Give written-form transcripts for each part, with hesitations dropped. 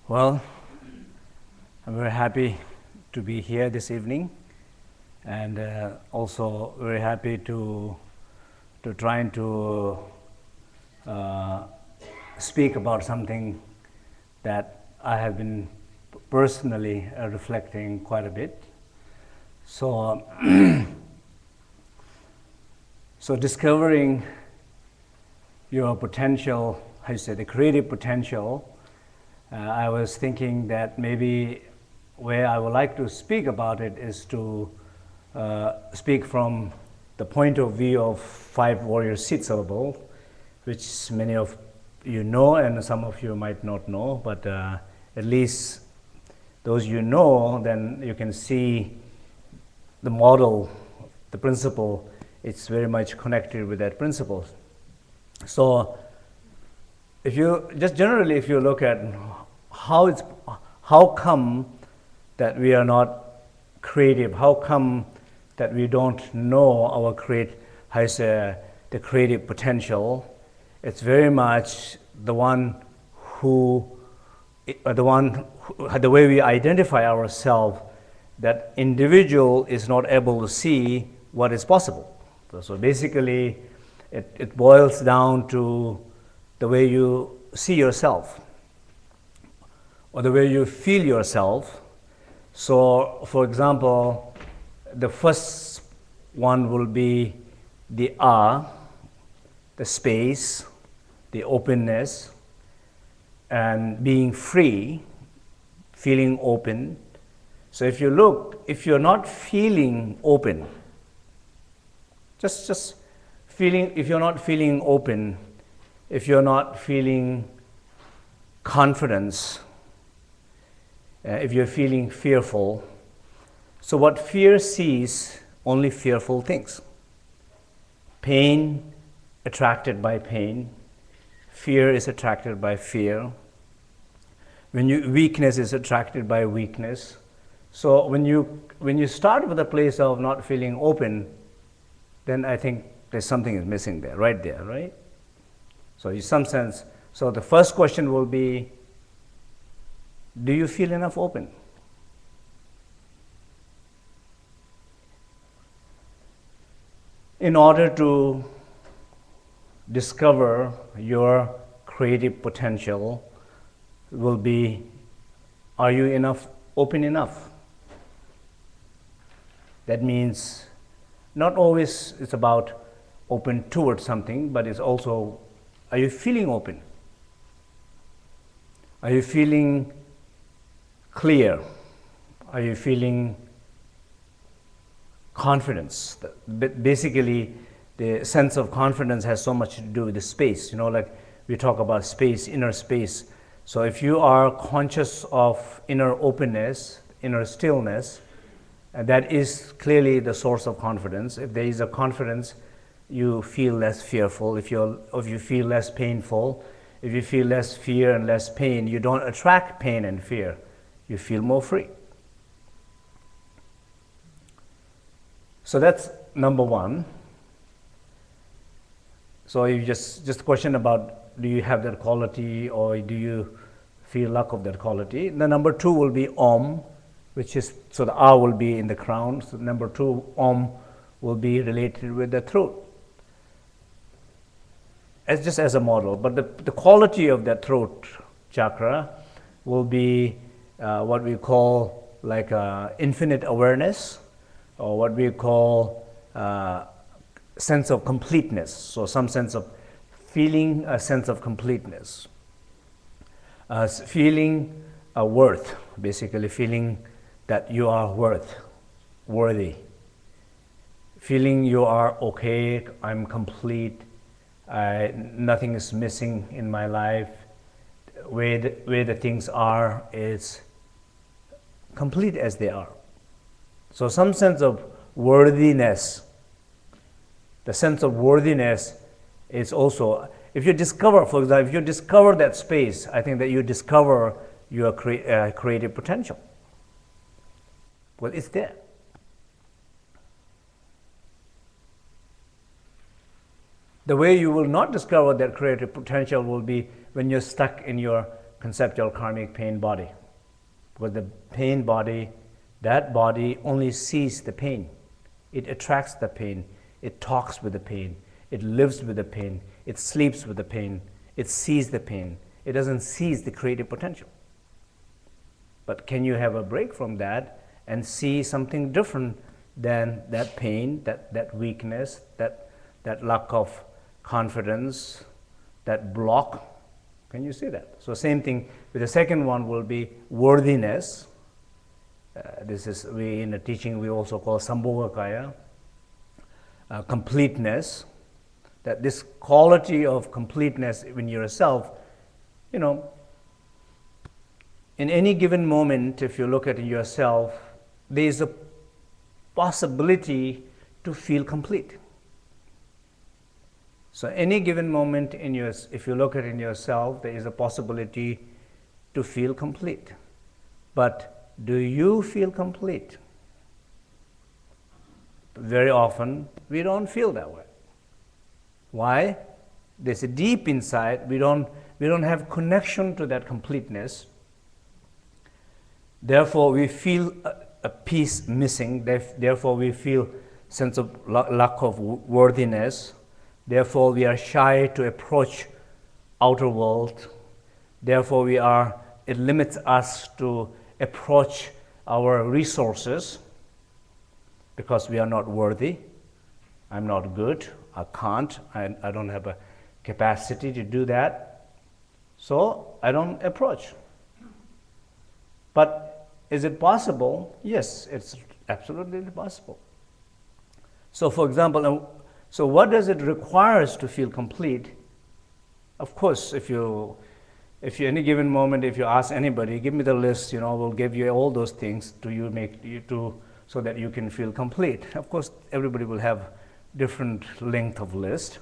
Well, I'm very happy to be here this evening, and also very happy to trying to speak about something that I have been personally reflecting quite a bit. So, so discovering your potential, how you say, the creative potential. I was thinking that maybe where I would like to speak about it is to speak from the point of view of 5 warrior seed syllable, which many of you know and some of you might not know, but at least those you know, then you can see the model, the principle, it's very much connected with that principle. So if you just generally, if you look at how come that we are not creative, how come that we don't know our the creative potential, it's very much the way we identify ourselves, that individual is not able to see what is possible. So basically it boils down to the way you see yourself or the way you feel yourself. So for example, the first one will be the the space, the openness, and being free, feeling open. So if you look, if you're not feeling open, just feeling, if you're not feeling open, if you're not feeling confidence, if you're feeling fearful, so what fear sees, only fearful things. Pain, attracted by pain. Fear is attracted by fear. Weakness is attracted by weakness. So when you start with a place of not feeling open, then I think there's something is missing there, right? So in some sense, so the first question will be, do you feel enough open? In order to discover your creative potential will be, are you open enough? That means not always it's about open towards something, but it's also, are you feeling open? Are you feeling clear? Are you feeling confidence? Basically, the sense of confidence has so much to do with the space. Like we talk about space, inner space. So if you are conscious of inner openness, inner stillness, that is clearly the source of confidence. If there is a confidence, you feel less fearful. If you feel less painful, if you feel less fear and less pain, you don't attract pain and fear. You feel more free. So that's number one. So you just question about, do you have that quality or do you feel lack of that quality? The number 2 will be Om, which is, so the A will be in the crown. So number 2, Om, will be related with the throat. Just as a model, but the quality of that throat chakra will be what we call like infinite awareness, or what we call sense of completeness. So some sense of feeling a sense of completeness, feeling a worth, basically feeling that you are worthy, feeling you are okay, I'm complete, nothing is missing in my life, where the things are is complete as they are. So some sense of worthiness. The sense of worthiness is also, if you discover, for example, if you discover that space, I think that you discover your creative potential. Well, it's there. The way you will not discover that creative potential will be when you're stuck in your conceptual karmic pain body. Because the pain body, that body only sees the pain. It attracts the pain. It talks with the pain. It lives with the pain. It sleeps with the pain. It sees the pain. It doesn't seize the creative potential. But can you have a break from that and see something different than that pain, that weakness, that lack of confidence, that block? Can you see that? So same thing with the second one will be worthiness. This is, in the teaching we also call Sambhogakaya, completeness. That this quality of completeness in yourself, in any given moment, if you look at yourself, there is a possibility to feel complete. So any given moment if you look at in yourself, there is a possibility to feel complete. But do you feel complete? Very often, we don't feel that way. Why? There's a deep inside, we don't have connection to that completeness. Therefore, we feel a piece missing. Therefore, we feel sense of lack of worthiness. Therefore, we are shy to approach outer world. Therefore, it limits us to approach our resources because we are not worthy. I'm not good. I can't. I don't have a capacity to do that. So I don't approach. But is it possible? Yes, it's absolutely possible. So for example, so what does it require to feel complete? Of course, if you any given moment, if you ask anybody, give me the list, we'll give you all those things so that you can feel complete. Of course, everybody will have different length of list.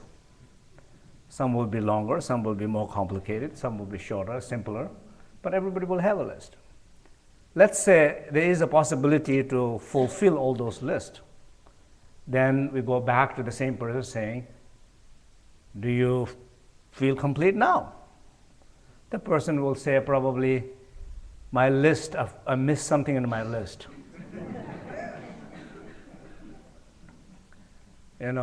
Some will be longer, some will be more complicated, some will be shorter, simpler, but everybody will have a list. Let's say there is a possibility to fulfill all those lists. Then we go back to the same person saying, do you feel complete now? The person will say probably, my list, I missed something in my list. And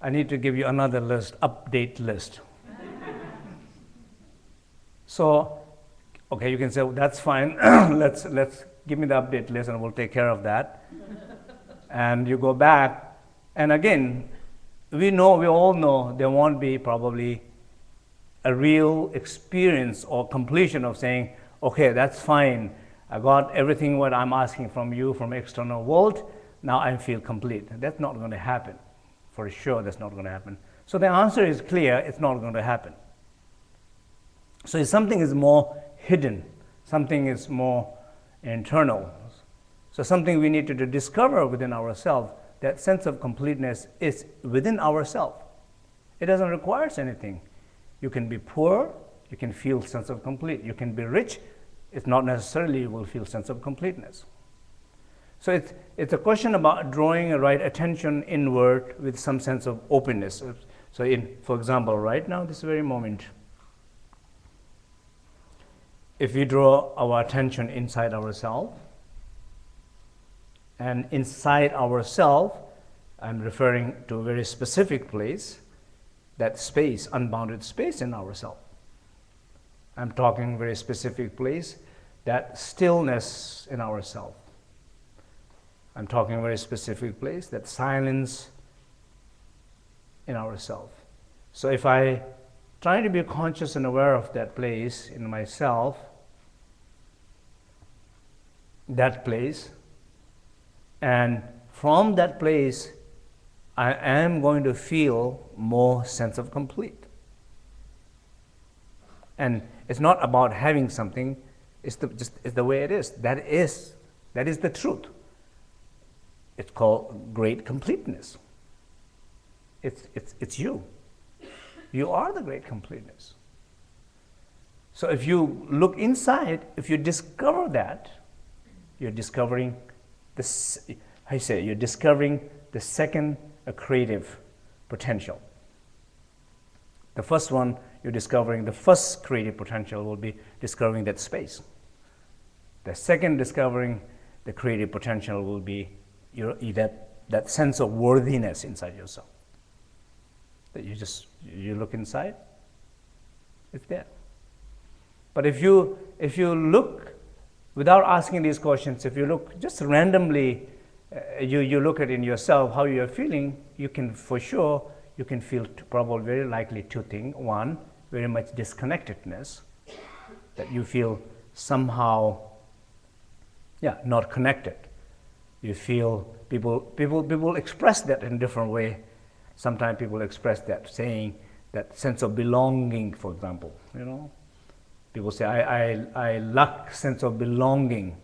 I need to give you another list, update list. So, okay, you can say, well, that's fine, let's give me the update list and we'll take care of that. And you go back, and again, we all know there won't be probably a real experience or completion of saying, okay, that's fine, I got everything what I'm asking from you from external world, now I feel complete. That's not going to happen. For sure, that's not going to happen. So the answer is clear, it's not going to happen. So if something is more hidden, something is more internal, so something we need to discover within ourselves, that sense of completeness is within ourselves. It doesn't require anything. You can be poor, you can feel sense of complete. You can be rich, it's not necessarily you will feel sense of completeness. So it's a question about drawing a right attention inward with some sense of openness. So for example, right now, this very moment, if we draw our attention inside ourselves, and inside ourselves, I'm referring to a very specific place, that space, unbounded space in ourselves. I'm talking very specific place, that stillness in ourselves. I'm talking very specific place, that silence in ourselves. So if I try to be conscious and aware of that place in myself, that place, and from that place, I am going to feel more sense of complete. And it's not about having something, it's the way it is. That is the truth. It's called great completeness. It's you. You are the great completeness. So if you look inside, if you discover that, you're discovering you're discovering the second creative potential. The first one, you're discovering the first creative potential will be discovering that space. The second discovering the creative potential will be that sense of worthiness inside yourself. That you look inside, it's there. But if you look without asking these questions, if you look just randomly, you look at in yourself how you are feeling, you can feel probably very likely two things. One, very much disconnectedness, that you feel somehow not connected. You feel people express that in different way. Sometimes people express that saying that sense of belonging, for example. People say I lack sense of belonging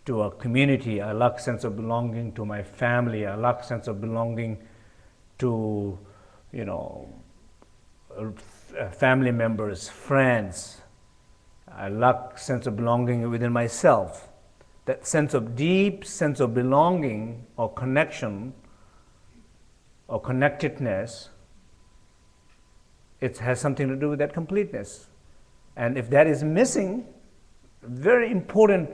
to a community. I lack sense of belonging to my family. I lack sense of belonging to family members, friends. I lack sense of belonging within myself. That deep sense of belonging or connection or connectedness, it has something to do with that completeness. And if that is missing, very important,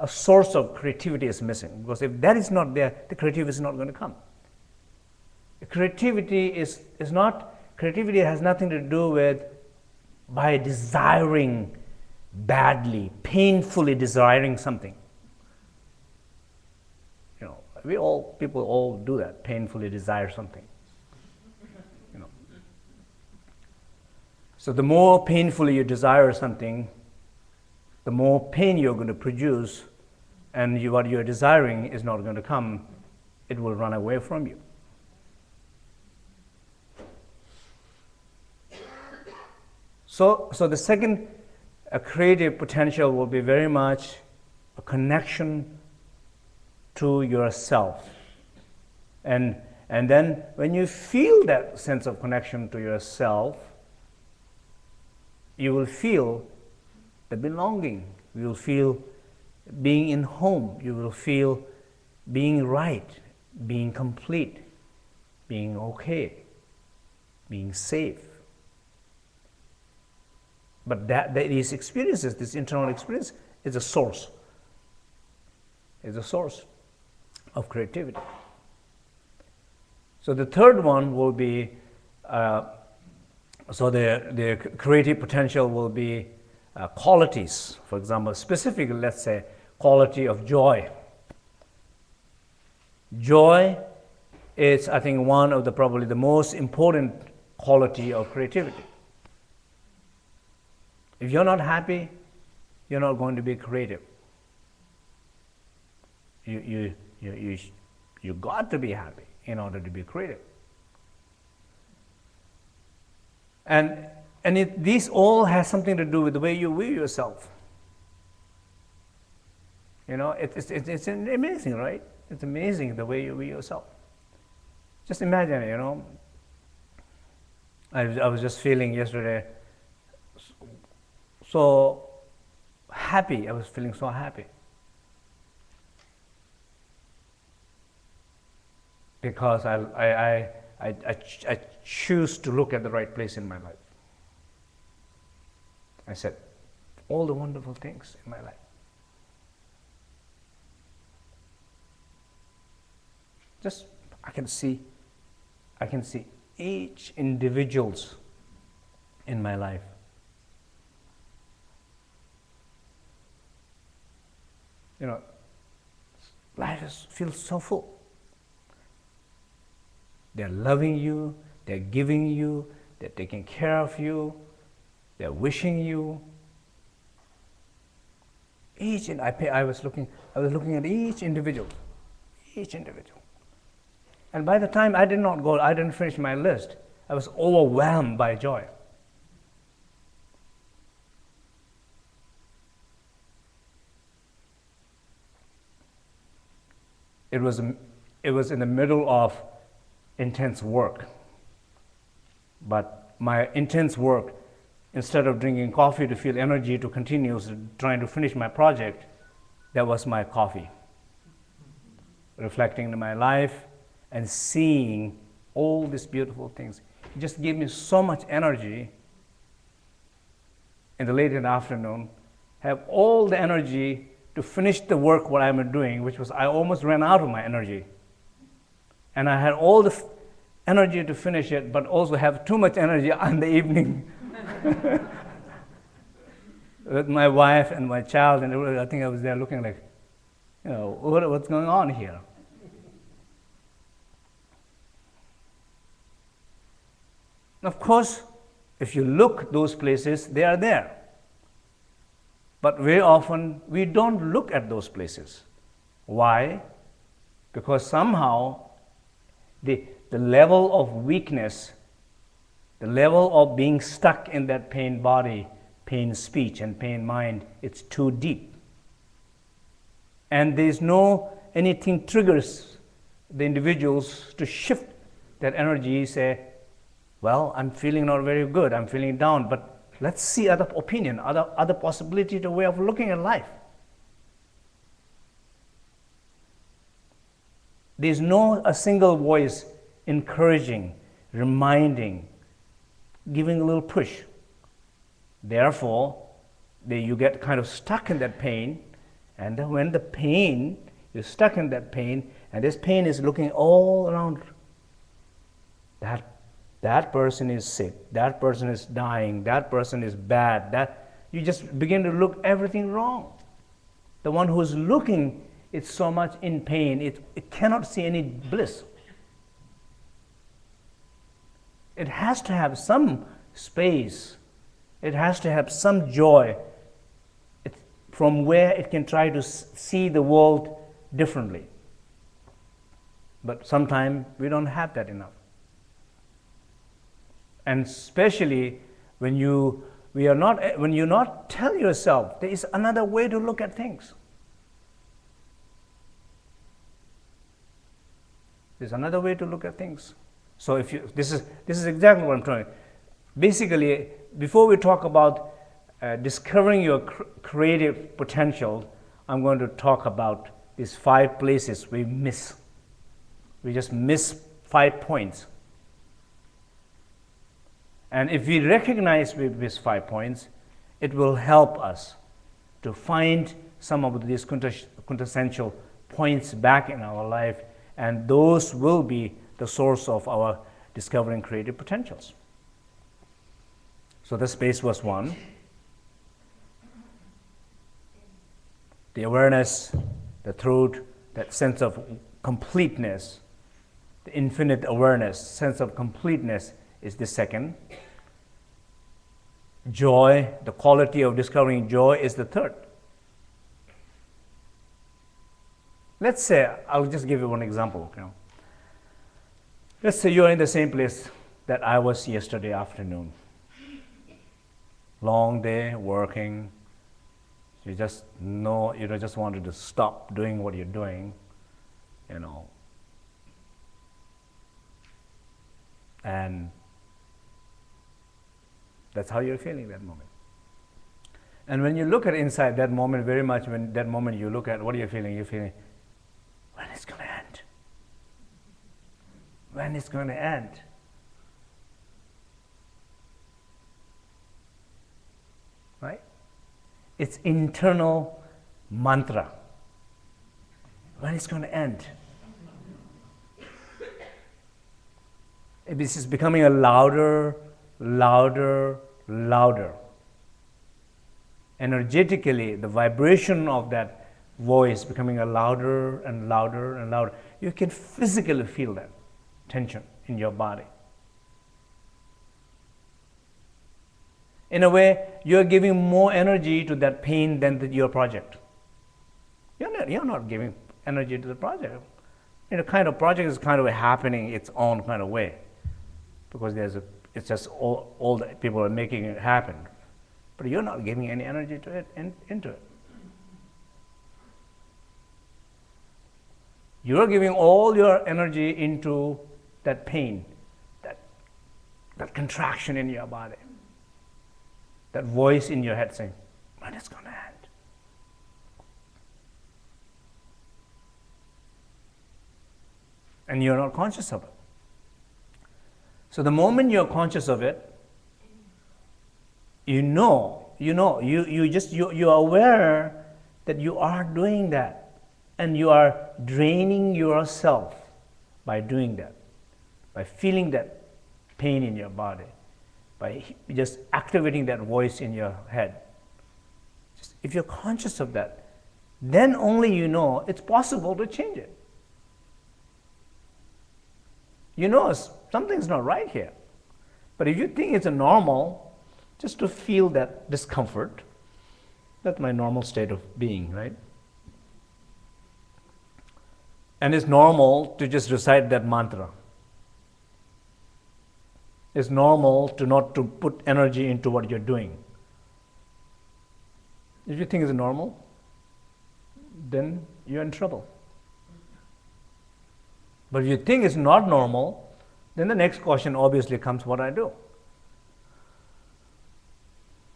a source of creativity is missing. Because if that is not there, the creativity is not going to come. Creativity has nothing to do with by desiring badly, painfully desiring something. People all do that, painfully desire something. So the more painfully you desire something, the more pain you're going to produce, and what you're desiring is not going to come. It will run away from you. So the second creative potential will be very much a connection to yourself. And then when you feel that sense of connection to yourself, you will feel the belonging. You will feel being in home. You will feel being right, being complete, being okay, being safe. But these experiences, this internal experience, is a source. Is a source of creativity. So the third one will be, the creative potential will be qualities. For example, specifically, let's say, quality of joy. Joy is, I think, one of probably the most important quality of creativity. If you're not happy, you're not going to be creative. You got to be happy in order to be creative. And these all has something to do with the way you view yourself. It's amazing, right? It's amazing the way you view yourself. Just imagine, I was just feeling yesterday so happy. I was feeling so happy. Because I choose to look at the right place in my life. I said, all the wonderful things in my life. Just, I can see each individuals in my life. Life feels so full. They're loving you, they're giving you, they're taking care of you, they're wishing you. I was looking at each individual. And by the time I didn't finish my list, I was overwhelmed by joy. It was in the middle of intense work. But my intense work, instead of drinking coffee to feel energy to continue trying to finish my project, that was my coffee. Reflecting on my life and seeing all these beautiful things. It just gave me so much energy in the late in the afternoon, have all the energy to finish the work what I'm doing, which was I almost ran out of my energy. And I had all the energy to finish it, but also have too much energy in the evening. With my wife and my child, and I think I was there looking like, what's going on here? Of course, if you look those places, they are there. But very often, we don't look at those places. Why? Because somehow, the level of weakness, the level of being stuck in that pain body, pain speech, and pain mind, it's too deep. And there's no anything triggers the individuals to shift that energy, say, well, I'm feeling not very good, I'm feeling down, but let's see other opinion, other possibility, the way of looking at life. There's no a single voice encouraging, reminding, giving a little push. Therefore, you get kind of stuck in that pain, and then when the pain, you're stuck in that pain, and this pain is looking all around. That person is sick, that person is dying, that person is bad, that you just begin to look everything wrong. The one who's looking is so much in pain, it cannot see any bliss. It has to have some space, it has to have some joy from where it can try to see the world differently. But sometimes we don't have that enough. And especially when you not tell yourself there is another way to look at things. There's another way to look at things. So if you, this is exactly what I'm trying. Basically, before we talk about discovering your creative potential, I'm going to talk about these 5 places we miss. We just miss 5 points. And if we recognize these 5 points, it will help us to find some of these quintessential points back in our life, and those will be the source of our discovering creative potentials. So the space was 1. The awareness, the truth, that sense of completeness, the infinite awareness, sense of completeness is the 2nd. Joy, the quality of discovering joy is the 3rd. Let's say, I'll just give you one example. Let's say you're in the same place that I was yesterday afternoon. Long day, working. You just know, just wanted to stop doing what you're doing, And that's how you're feeling that moment. And when you look at inside that moment, very much when that moment you look at what you're feeling, when it's going to end? When it's going to end? Right? It's internal mantra. When it's going to end? This is becoming a louder, louder. Energetically, the vibration of that voice becoming a louder and louder and louder. You can physically feel that tension in your body. In a way, you're giving more energy to that pain than your project. You're not giving energy to the project. Kind of project is kind of happening its own kind of way, because it's just all the people are making it happen, but you're not giving any energy to it into it. You're giving all your energy into that pain, that contraction in your body, that voice in your head saying, when it's going to end? And you're not conscious of it. So the moment you're conscious of it, you you know, you are aware that you are doing that, and you are draining yourself by doing that, by feeling that pain in your body, by just activating that voice in your head. Just, if you're conscious of that, then only you know it's possible to change it. You know something's not right here. But if you think it's a normal, just to feel that discomfort, that's my normal state of being, right? And it's normal to just recite that mantra. It's normal to not to put energy into what you're doing. If you think it's normal, then you're in trouble. But if you think it's not normal, then the next question obviously comes, what I do.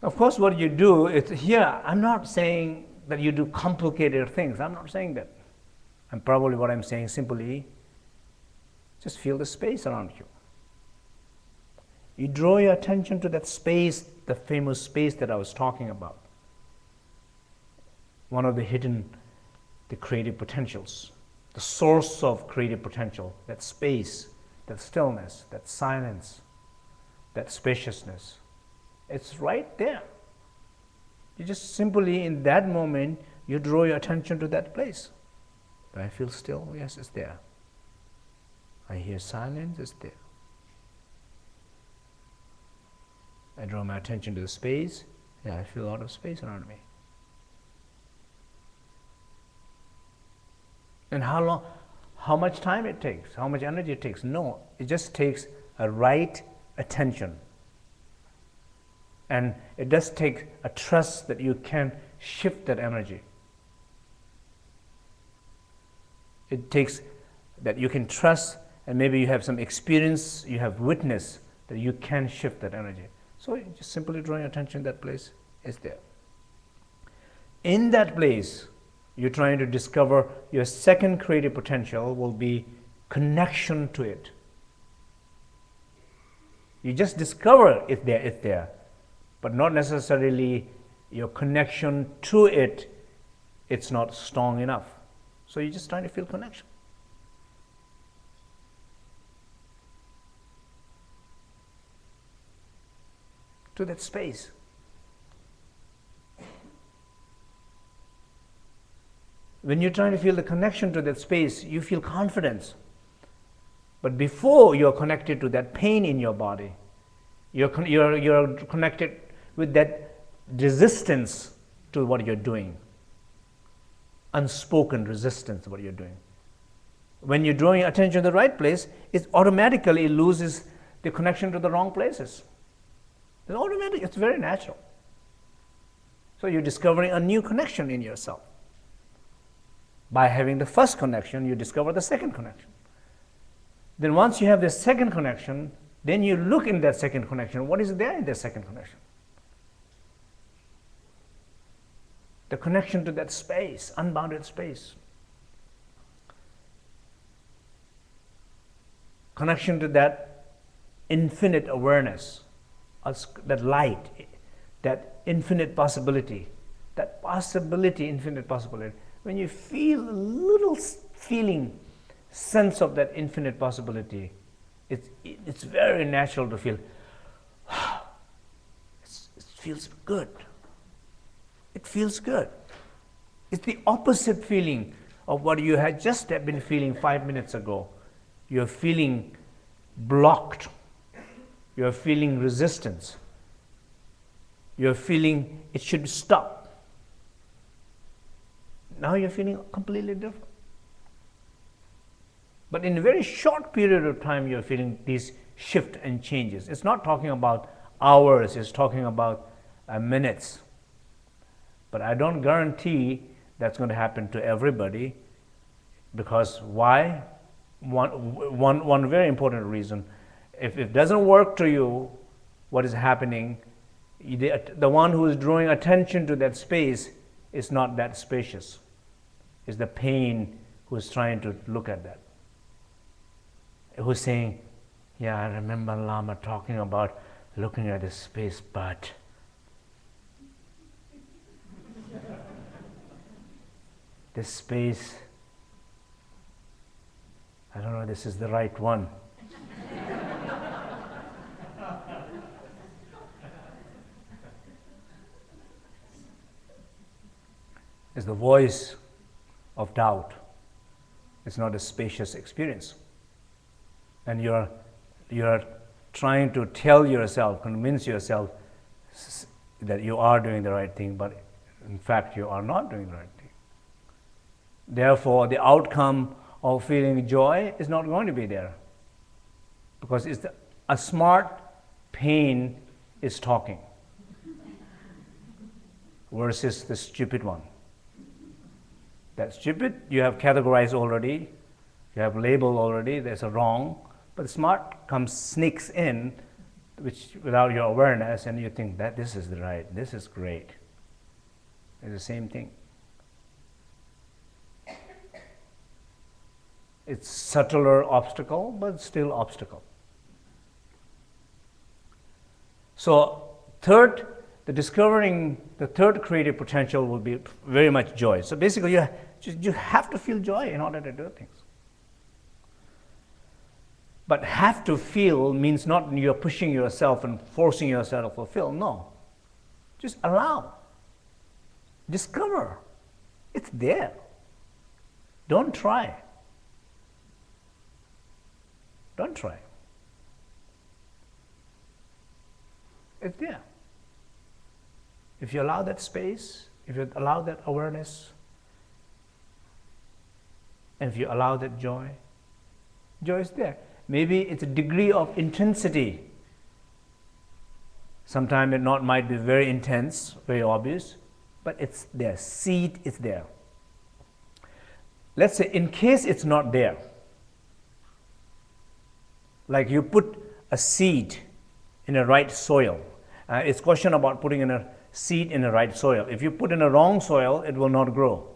Of course, what you do is here, I'm not saying that you do complicated things. I'm not saying that. And probably what I'm saying simply, just feel the space around you. You draw your attention to that space, the famous space that I was talking about. One of the hidden, the creative potentials, the source of creative potential, that space, that stillness, that silence, that spaciousness. It's right there. You just simply, in that moment, you draw your attention to that place. Do I feel still? Yes, it's there. I hear silence, it's there. I draw my attention to the space. Yeah, I feel a lot of space around me. And how long, how much time it takes, how much energy it takes? No, it just takes a right attention. And it does take a trust that you can shift that energy. It takes that you can trust, and maybe you have some experience, you have witness that you can shift that energy. So you just simply draw your attention to that place, it's there. In that place, you're trying to discover your second creative potential will be connection to it. You just discover it's there, but not necessarily your connection to it, it's not strong enough. So you're just trying to feel connection. To that space. When you're trying to feel the connection to that space, you feel confidence. But before you're connected to that pain in your body, you're connected with that resistance to what you're doing. Unspoken resistance to what you're doing. When you're drawing attention to the right place, it automatically loses the connection to the wrong places. It's automatic, it's very natural. So you're discovering a new connection in yourself. By having the first connection, you discover the second connection. Then once you have the second connection, then you look in that second connection. What is there in that second connection? The connection to that space, unbounded space. Connection to that infinite awareness, that light, that infinite possibility, infinite possibility. When you feel a little feeling, sense of that infinite possibility, it's very natural to feel, it feels good. It feels good. It's the opposite feeling of what you had just been feeling 5 minutes ago. You're feeling blocked. You're feeling resistance. You're feeling it should stop. Now you're feeling completely different. But in a very short period of time, you're feeling these shift and changes. It's not talking about hours, it's talking about minutes. But I don't guarantee that's going to happen to everybody, because why? One very important reason. If it doesn't work to you, what is happening, the one who is drawing attention to that space is not that spacious. It's the pain who is trying to look at that. Who's saying, yeah, I remember Lama talking about looking at this space, but this space, I don't know if this is the right one. It's the voice of doubt. It's not a spacious experience. And you're trying to tell yourself, convince yourself that you are doing the right thing, but in fact you are not doing the right thing. Therefore, the outcome of feeling joy is not going to be there, because a smart pain is talking versus the stupid one. That stupid you have categorized already, you have labeled already, there's a wrong, but the smart sneaks in, which without your awareness, and you think that this is the right, this is great. It's the same thing. It's subtler obstacle, but still obstacle. So discovering the third creative potential will be very much joy. So basically you have to feel joy in order to do things. But have to feel means not you're pushing yourself and forcing yourself to fulfill. No. Just allow. Discover. It's there. Don't try. Don't try. It's there. If you allow that space, if you allow that awareness, and if you allow that joy, joy is there. Maybe it's a degree of intensity. Sometimes it might be very intense, very obvious, but it's there. Seed is there. Let's say in case it's not there, like you put a seed in the right soil. It's a question about putting in a seed in the right soil. If you put in a wrong soil, it will not grow.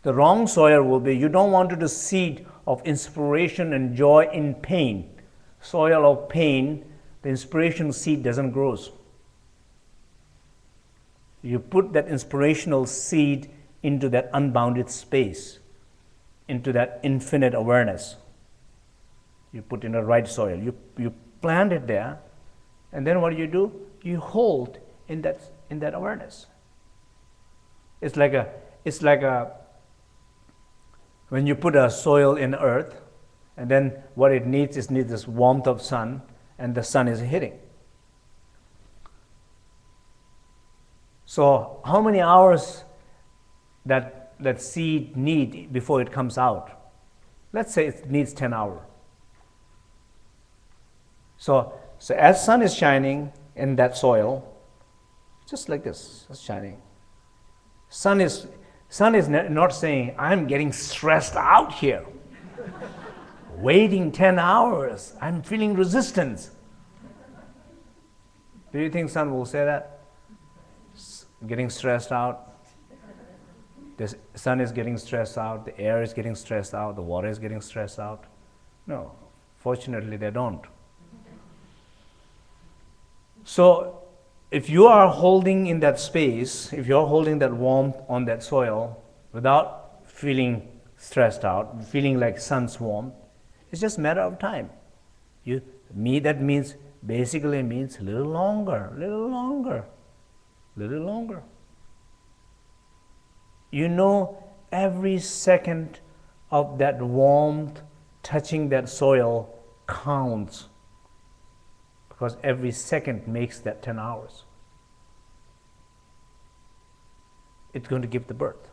The wrong soil will be, you don't want to do seed of inspiration and joy in pain. Soil of pain, the inspiration seed doesn't grow. You put that inspirational seed into that unbounded space, into that infinite awareness. You put in the right soil. You plant it there, and then what do? You hold in that awareness. It's like a when you put a soil in earth, and then what it needs this warmth of sun, and the sun is hitting. So how many hours that seed need before it comes out? Let's say it needs 10 hours. So as sun is shining in that soil, just like this, it's shining. Sun is not saying, I'm getting stressed out here. Waiting 10 hours, I'm feeling resistance. Do you think sun will say that? Getting stressed out? The sun is getting stressed out, the air is getting stressed out, the water is getting stressed out? No, fortunately they don't. So if you are holding in that space, if you're holding that warmth on that soil without feeling stressed out, feeling like sun's warmth, it's just a matter of time. That means, basically means a little longer, little longer, little longer. You know, every second of that warmth touching that soil counts, because every second makes that 10 hours. It's going to give the birth.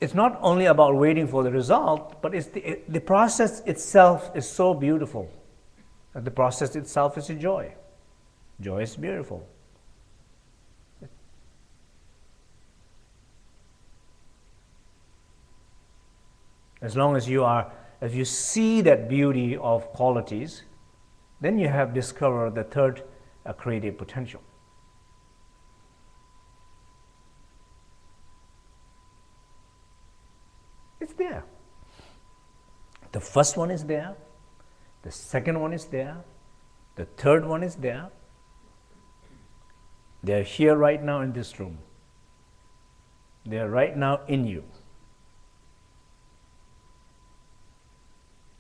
It's not only about waiting for the result, but it's the process itself is so beautiful. The process itself is a joy. Joy is beautiful. As long as if you see that beauty of qualities, then you have discovered the third creative potential. It's there. The first one is there. The second one is there. The third one is there. They are here right now in this room. They are right now in you.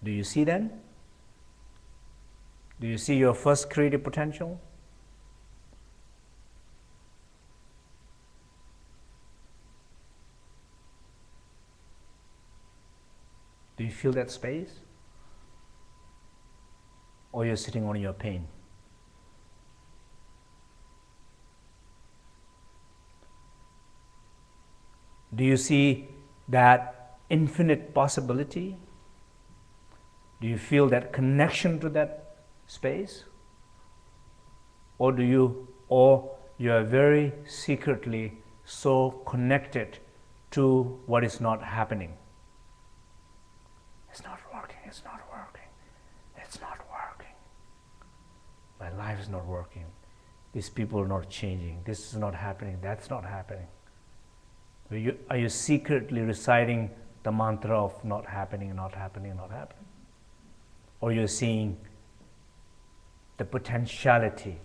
Do you see them? Do you see your first creative potential? Do you feel that space? Or you're sitting on your pain? Do you see that infinite possibility? Do you feel that connection to that space? Or you are very secretly so connected to what is not happening? It's not working, it's not working, it's not working. My life is not working. These people are not changing. This is not happening, that's not happening. Are you secretly reciting the mantra of not happening, not happening, not happening? Or you're seeing the potentiality,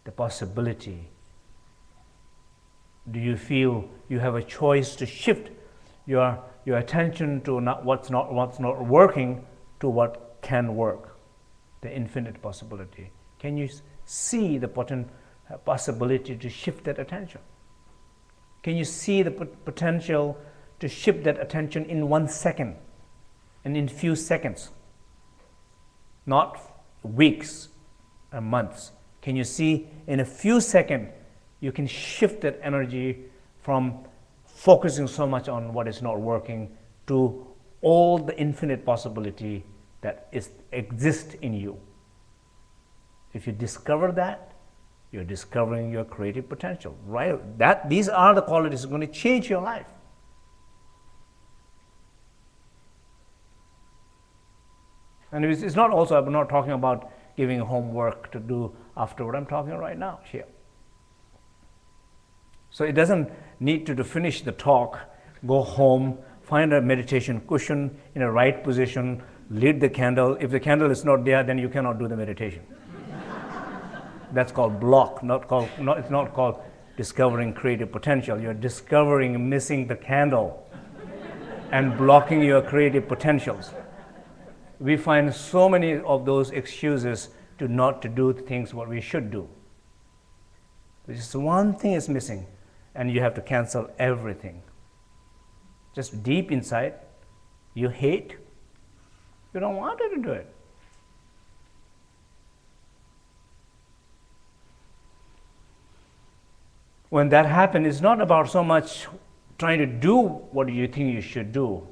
the possibility? Do you feel you have a choice to shift your attention to what's not working to what can work, the infinite possibility? Can you see the possibility to shift that attention? Can you see the potential to shift that attention in 1 second and in few seconds? Not weeks or months. Can you see in a few seconds you can shift that energy from focusing so much on what is not working to all the infinite possibility that exists in you? If you discover that, you're discovering your creative potential, right? These are the qualities that are going to change your life. And it's not also, I'm not talking about giving homework to do after what I'm talking right now here. So it doesn't need to finish the talk, go home, find a meditation cushion in a right position, lit the candle. If the candle is not there, then you cannot do the meditation. That's called block, it's not called discovering creative potential. You're discovering missing the candle and blocking your creative potentials. We find so many of those excuses to not to do the things what we should do. Just one thing is missing, and you have to cancel everything. Just deep inside, you hate, you don't want to do it. When that happens, it's not about so much trying to do what you think you should do,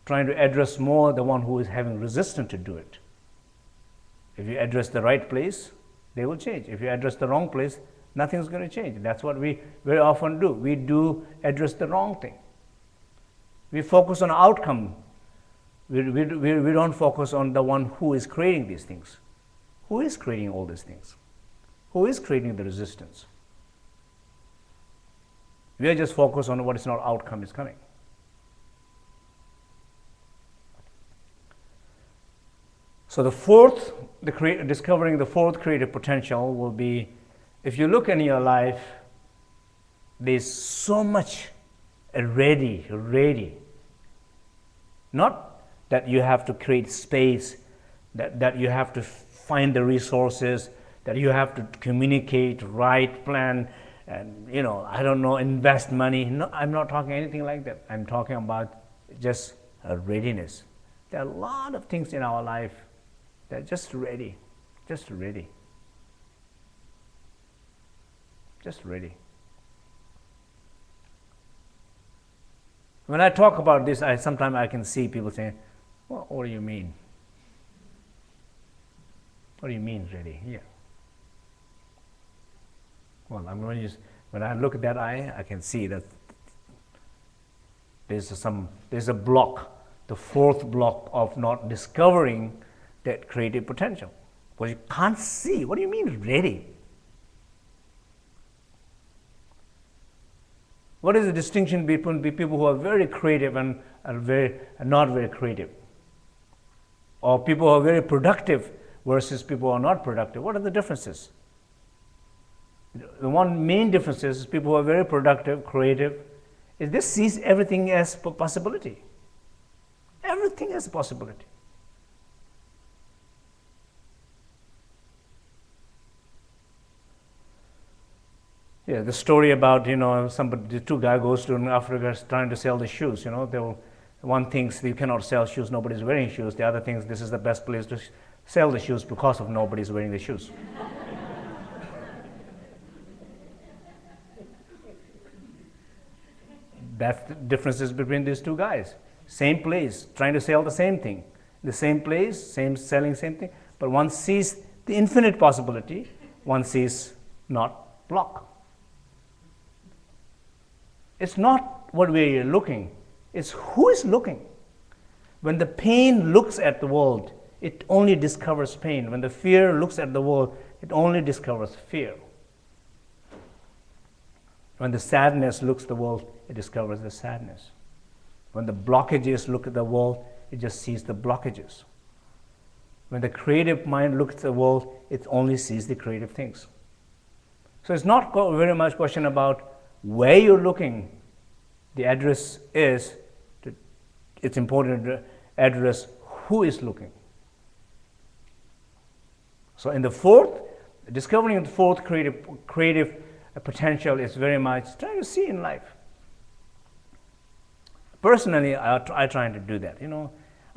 trying to address more the one who is having resistance to do it. If you address the right place, they will change. If you address the wrong place, nothing's going to change. That's what we very often do. We do address the wrong thing. We focus on outcome. We don't focus on the one who is creating these things. Who is creating all these things? Who is creating the resistance? We are just focused on what is not outcome is coming. So the fourth, discovering the fourth creative potential will be, if you look in your life, there's so much ready. Not that you have to create space, that you have to find the resources, that you have to communicate, write, plan, and I don't know, invest money. No, I'm not talking anything like that. I'm talking about just a readiness. There are a lot of things in our life that are just ready. When I talk about this, sometimes I can see people saying, well, what do you mean? What do you mean ready? Yeah. Well, when I look at that eye, I can see that there's a block, the fourth block of not discovering that creative potential. Because you can't see. What do you mean ready? What is the distinction between people who are very creative and are not very creative? Or people who are very productive versus people who are not productive. What are the differences? The one main difference is people who are very productive, creative, is this sees everything as a possibility. Everything as a possibility. Yeah, the story about, the two guys goes to Africa trying to sell the shoes. One thinks you cannot sell shoes, nobody's wearing shoes. The other thinks this is the best place to sell the shoes because of nobody's wearing the shoes. That's the differences between these two guys. Same place, trying to sell the same thing. The same place, selling same thing. But one sees the infinite possibility, one sees not block. It's not what we are looking, it's who is looking. When the pain looks at the world, it only discovers pain. When the fear looks at the world, it only discovers fear. When the sadness looks at the world, it discovers the sadness. When the blockages look at the world, it just sees the blockages. When the creative mind looks at the world, it only sees the creative things. So it's not very much question about where you're looking. The address is, it's important to address who is looking. So in the fourth, discovering the fourth creative potential is very much trying to see in life. Personally, I try to do that.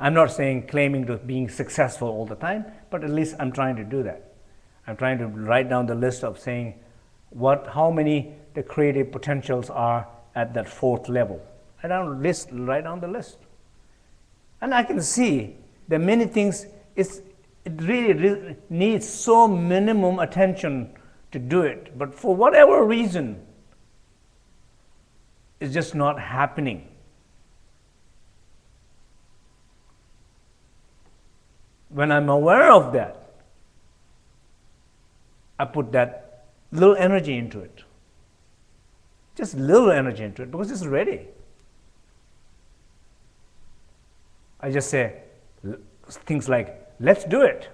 I'm not claiming to being successful all the time, but at least I'm trying to do that. I'm trying to write down the list of saying how many the creative potentials are at that fourth level. Write down the list. And I can see that many things, it really needs so minimum attention to do it. But for whatever reason, it's just not happening. When I'm aware of that, I put that little energy into it. Just little energy into it because it's ready. I just say things like, let's do it.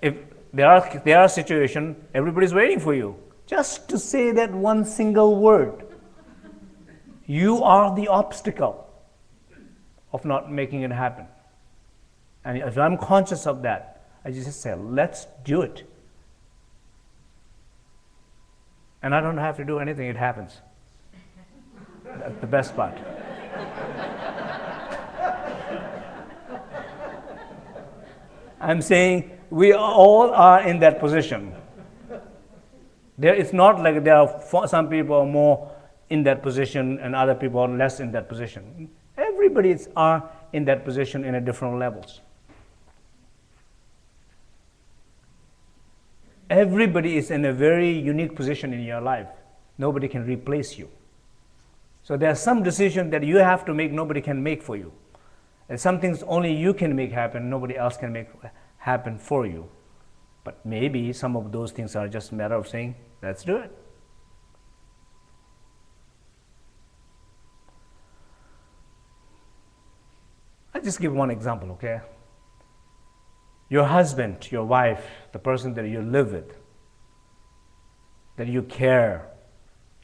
If there are situations, everybody's waiting for you. Just to say that one single word. You are the obstacle of not making it happen. And if I'm conscious of that, I just say, let's do it. And I don't have to do anything, it happens. That's the best part. I'm saying we all are in that position. It's not like there are some people are more in that position and other people are less in that position. Everybody are in that position in a different levels. Everybody is in a very unique position in your life. Nobody can replace you. So there are some decisions that you have to make, nobody can make for you. And some things only you can make happen, nobody else can make happen for you. But maybe some of those things are just a matter of saying, let's do it. I'll just give one example, okay? Your husband, your wife, the person that you live with, that you care,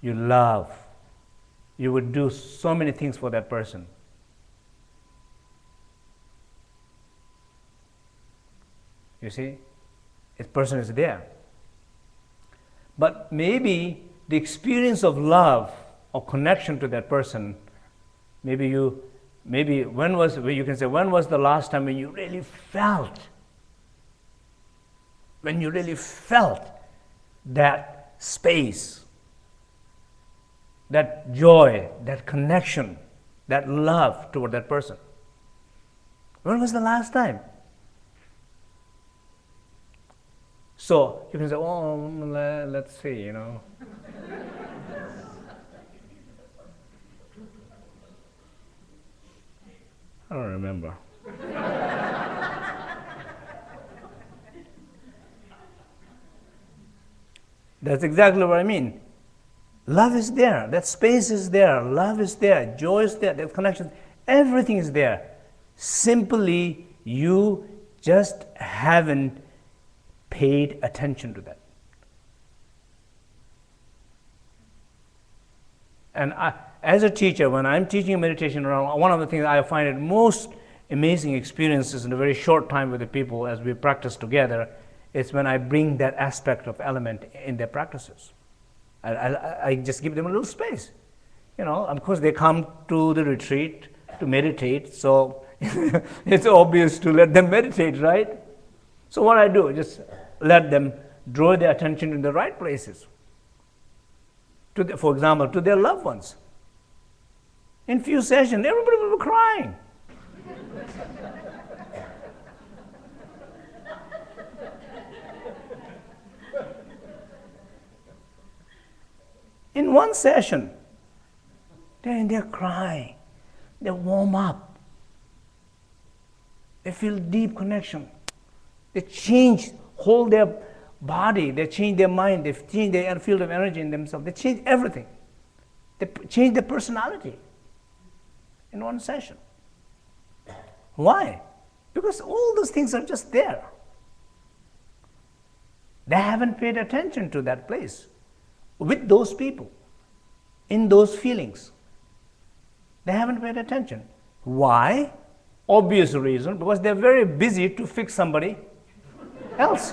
you love, you would do so many things for that person. You see, that person is there. But maybe the experience of love or connection to that person, when was the last time when you really felt that space, that joy, that connection, that love toward that person? When was the last time? So you can say, let's see, I don't remember. That's exactly what I mean. Love is there, that space is there, love is there, joy is there, that connection, everything is there. Simply, you just haven't paid attention to that. And as a teacher, when I'm teaching meditation around, one of the things I find it most amazing experiences in a very short time with the people as we practice together is when I bring that aspect of element in their practices. I just give them a little space. Of course they come to the retreat to meditate, so it's obvious to let them meditate, right? So what I do, just let them draw their attention in the right places. For example, to their loved ones. In few sessions, everybody will be crying. In one session, they're crying, they warm up, they feel deep connection, they change, hold their body, they change their mind, they change their field of energy in themselves, they change everything, they change their personality in one session. Why? Because all those things are just there. They haven't paid attention to that place. With those people, in those feelings. They haven't paid attention. Why? Obvious reason, because they're very busy to fix somebody else.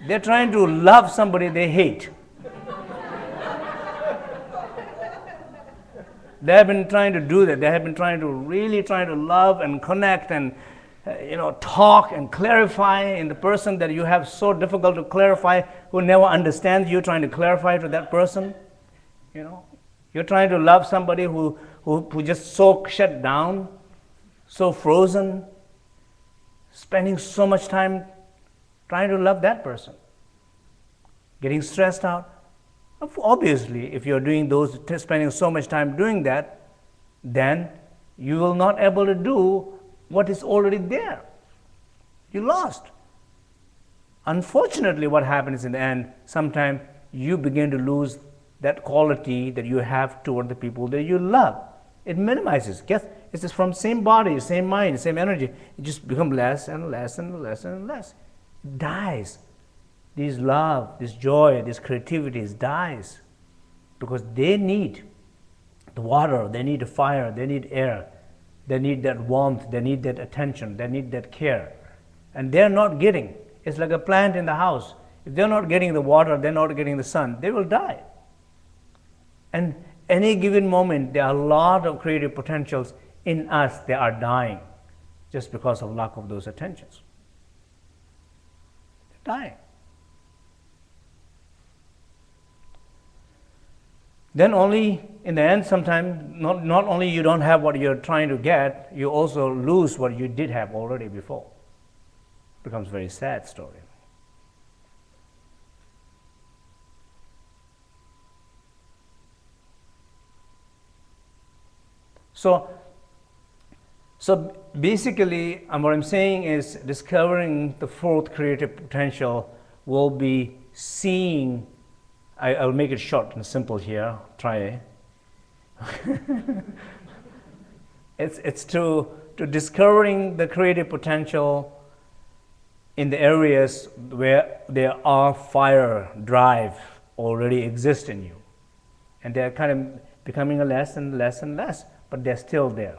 They're trying to love somebody they hate. They have been trying to do that. They have been really trying to love and connect and talk and clarify in the person that you have so difficult to clarify, who never understands you, trying to clarify to that person. You're trying to love somebody who just so shut down, so frozen, spending so much time trying to love that person, getting stressed out. Obviously, if you're doing those, spending so much time doing that, then you will not able to do what is already there. You lost. Unfortunately, what happens in the end, sometimes you begin to lose that quality that you have toward the people that you love. It minimizes. It's just from same body, same mind, same energy. It just becomes less and less and less and less. It dies. This love, this joy, this creativity dies because they need the water, they need the fire, they need air. They need that warmth, they need that attention, they need that care. And they're not getting. It's like a plant in the house. If they're not getting the water, they're not getting the sun, they will die. And any given moment, there are a lot of creative potentials in us that are dying just because of lack of those attentions. They're dying. Then only in the end, sometimes not only you don't have what you're trying to get, you also lose what you did have already before. It becomes a very sad story. So basically, what I'm saying is discovering the fourth creative potential will be seeing. I'll make it short and simple here. Try. It's to discovering the creative potential in the areas where there are fire, drive already exist in you, and they're kind of becoming less and less and less, but they're still there.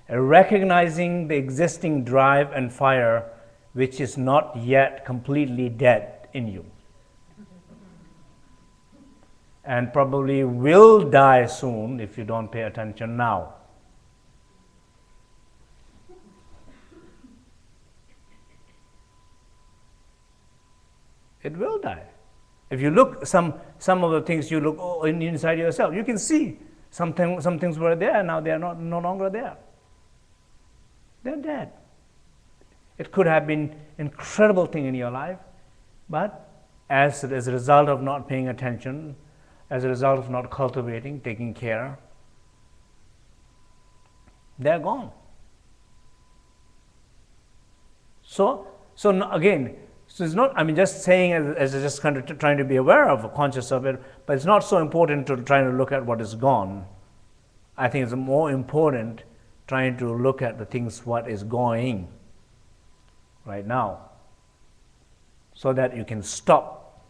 And recognizing the existing drive and fire, which is not yet completely dead in you. And probably will die soon if you don't pay attention now. It will die. If you look some of the things you look inside yourself, you can see some things were there, now they are no longer there. They're dead. It could have been an incredible thing in your life, but as a result of not paying attention, as a result of not cultivating, taking care, they're gone. So again, So it's not, I mean, just saying as just kind of trying to be aware of, conscious of it, but it's not so important to try to look at what is gone. I think it's more important trying to look at the things what is going right now, so that you can stop,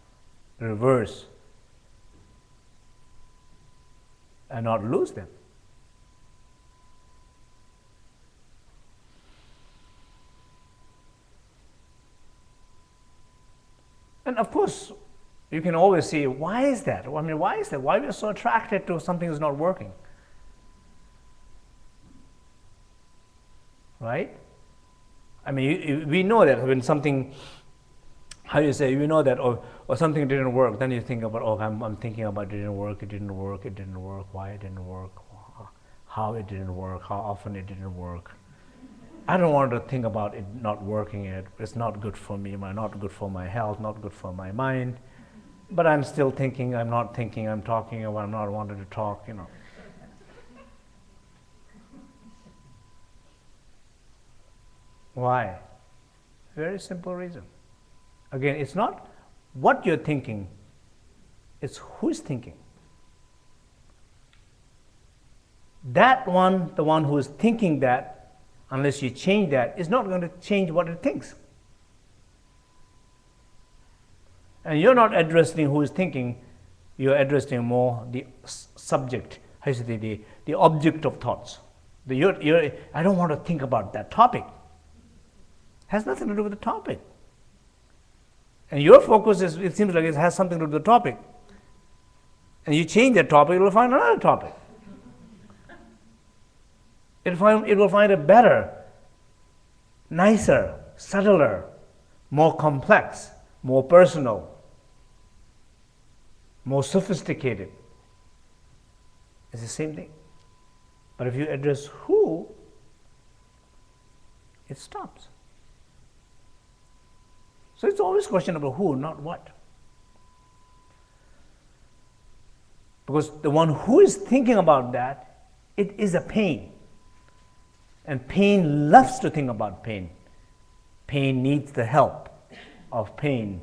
reverse, and not lose them. And of course, you can always see, why is that? I mean, why is that? Why are we so attracted to something that's not working? Right? I mean, we know that when something, how you say, you know that, or something didn't work, then you think about, I'm thinking about it didn't work, why it didn't work, how it didn't work, how often it didn't work. I don't want to think about it not working. It's not good for me, not good for my health, not good for my mind. But I'm still thinking, I'm not thinking, I'm talking, or I'm not wanting to talk, you know. Why? Very simple reason. Again, it's not what you're thinking, it's who's thinking. That one, the one who is thinking that, unless you change that, is not going to change what it thinks. And you're not addressing who is thinking, you're addressing more the subject, the object of thoughts. I don't want to think about that topic. It has nothing to do with the topic. And your focus is, it seems like it has something to do with the topic. And you change that topic, it will find another topic. It will find a better, nicer, subtler, more complex, more personal, more sophisticated. It's the same thing. But if you address who, it stops. So it's always a question about who, not what. Because the one who is thinking about that, it is a pain. And pain loves to think about pain. Pain needs the help of pain.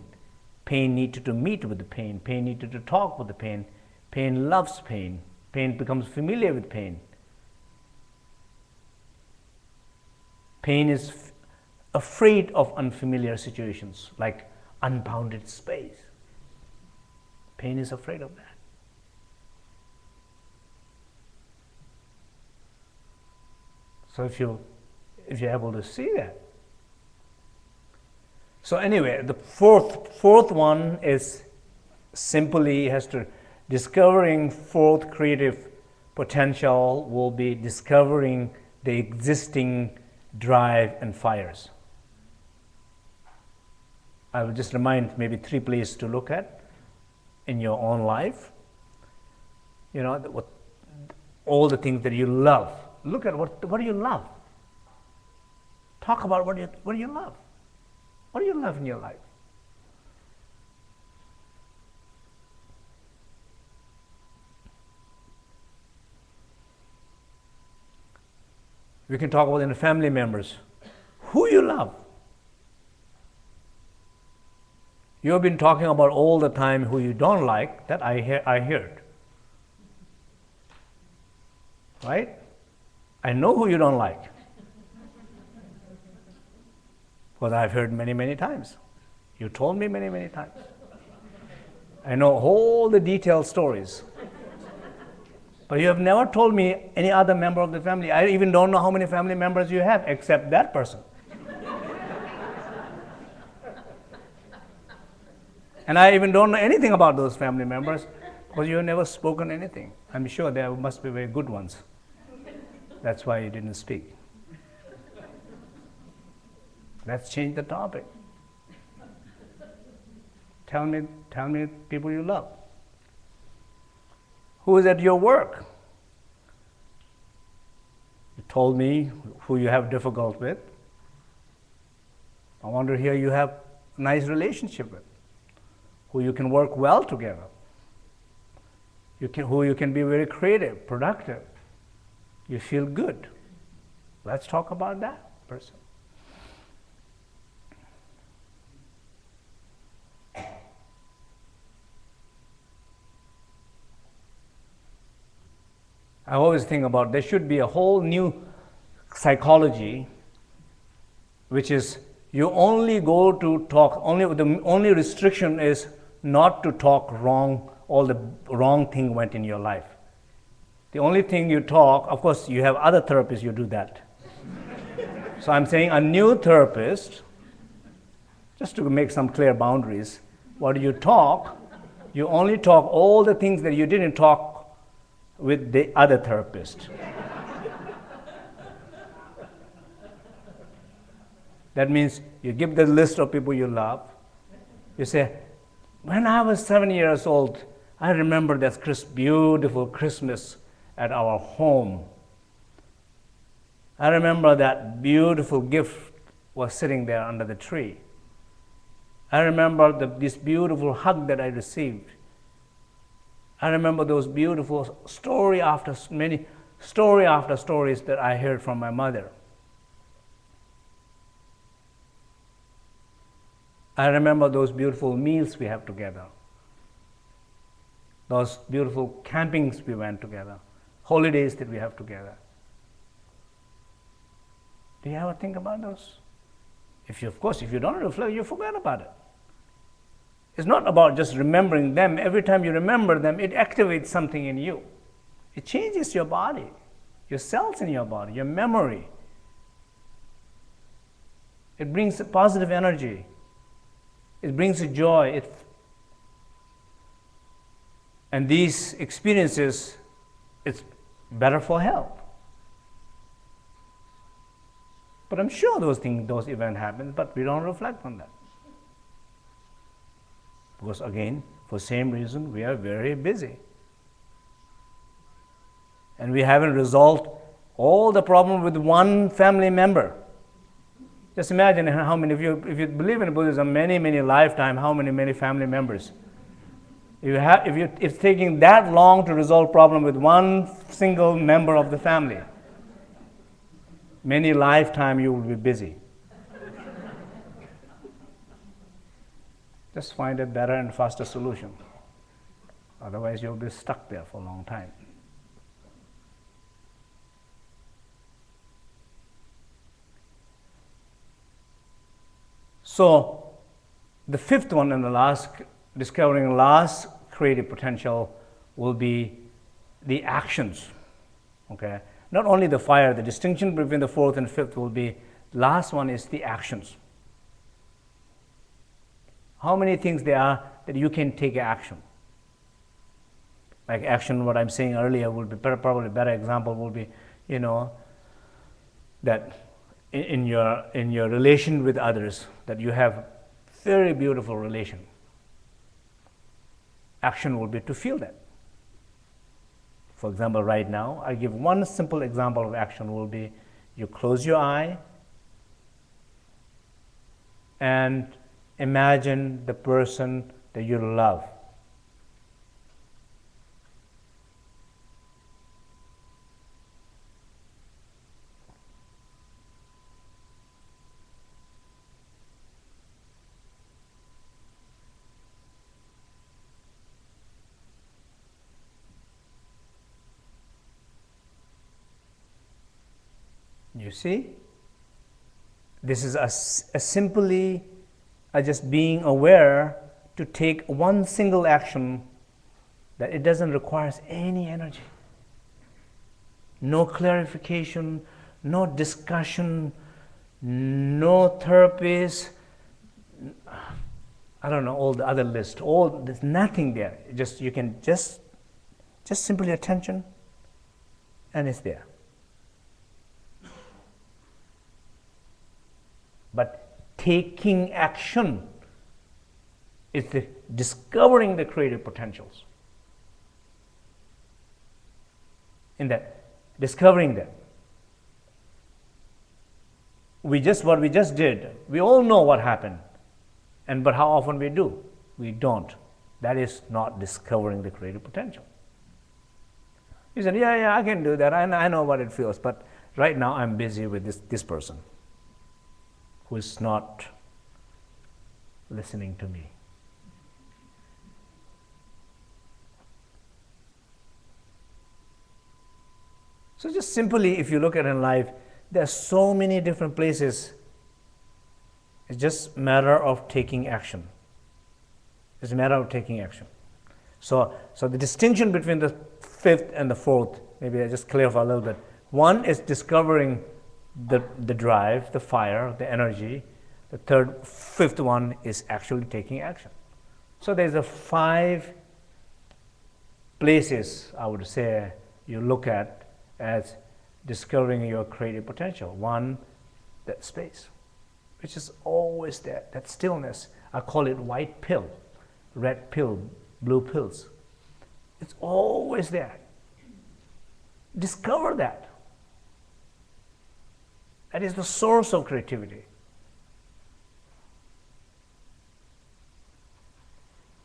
Pain needs to meet with the pain. Pain needs to talk with the pain. Pain loves pain. Pain becomes familiar with pain. Pain is afraid of unfamiliar situations, like unbounded space. Pain is afraid of that. So if you're able to see that. So anyway, the fourth one is simply has to discovering fourth creative potential will be discovering the existing drive and fires. I will just remind maybe 3 places to look at in your own life. You know, all the things that you love. Look at what do you love? Talk about what do you love? What do you love in your life? We can talk about in the family members. Who you love? You have been talking about all the time who you don't like, that I heard. Right? I know who you don't like. Because I've heard many, many times. You told me many, many times. I know all the detailed stories. But you have never told me any other member of the family. I even don't know how many family members you have except that person. And I even don't know anything about those family members because you have never spoken anything. I'm sure there must be very good ones. That's why you didn't speak. Let's change the topic. Tell me people you love. Who is at your work? You told me who you have difficult with. I wonder here you have a nice relationship with, who you can work well together, who you can be very creative, productive. You feel good. Let's talk about that person. I always think about there should be a whole new psychology, which is you only go to talk, the only restriction is not to talk wrong, all the wrong thing went in your life. The only thing you talk, of course you have other therapists, you do that. So I'm saying a new therapist, just to make some clear boundaries, what you talk, you only talk all the things that you didn't talk with the other therapist. That means you give the list of people you love. You say, when I was 7 years old, I remember that beautiful Christmas at our home. I remember that beautiful gift was sitting there under the tree. I remember this beautiful hug that I received. I remember those beautiful stories that I heard from my mother. I remember those beautiful meals we have together, those beautiful campings we went together, holidays that we have together. Do you ever think about those? Of course, if you don't reflect, you forget about it. It's not about just remembering them. Every time you remember them, it activates something in you. It changes your body, your cells in your body, your memory. It brings positive energy. It brings you joy. And these experiences, it's better for health. But I'm sure those events happen, but we don't reflect on that. Because again, for the same reason, we are very busy. And we haven't resolved all the problem with one family member. Just imagine how many, if you believe in Buddhism, many lifetimes, how many family members. If it's taking that long to resolve problem with one single member of the family, many lifetime you will be busy. Just find a better and faster solution. Otherwise you'll be stuck there for a long time. So the fifth one and the last, discovering last creative potential, will be the actions. Okay? Not only the fire, the distinction between the fourth and fifth will be, last one is the actions. How many things there are that you can take action? Like action, what I'm saying earlier will be probably a better example will be, that in your relation with others, that you have very beautiful relation. Action will be to feel that. For example, right now, I give one simple example of action will be, you close your eye and imagine the person that you love. You see, this is simply just being aware to take one single action, that it doesn't require any energy. No clarification, no discussion, no therapist, I don't know, all the other list, there's nothing there. You can just simply attention, and it's there. But taking action is discovering the creative potentials. In that, discovering that. What we just did, we all know what happened. But how often we do? We don't. That is not discovering the creative potential. You said, yeah, I can do that. I know what it feels. But right now I'm busy with this person who is not listening to me. So just simply, if you look at in life, there are so many different places. It's just a matter of taking action. It's a matter of taking action. So the distinction between the fifth and the fourth, maybe I just clarify a little bit. One is discovering the drive, the fire, the energy. The fifth one is actually taking action. So there's a 5 places, I would say, you look at as discovering your creative potential. One, that space, which is always there, that stillness. I call it white pill, red pill, blue pills. It's always there. Discover that. That is the source of creativity.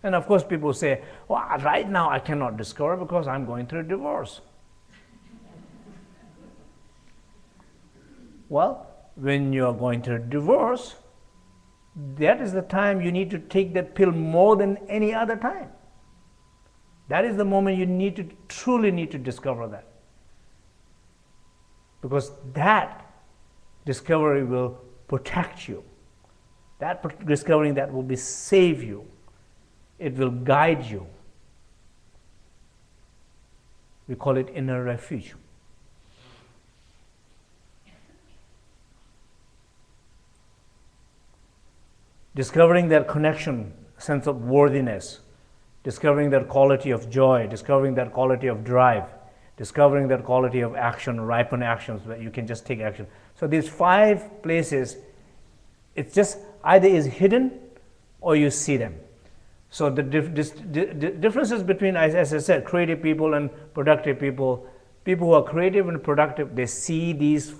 And of course people say, well, right now I cannot discover because I'm going through a divorce. Well, when you are going through a divorce, that is the time you need to take that pill more than any other time. That is the moment you truly need to discover that. Because that discovery will protect you. That discovering that will save you. It will guide you. We call it inner refuge. Discovering that connection, sense of worthiness, discovering that quality of joy, discovering that quality of drive, discovering that quality of action, ripen actions where you can just take action. So these 5 places, it's just either is hidden or you see them. So the differences between, as I said, creative people and productive people, people who are creative and productive, they see these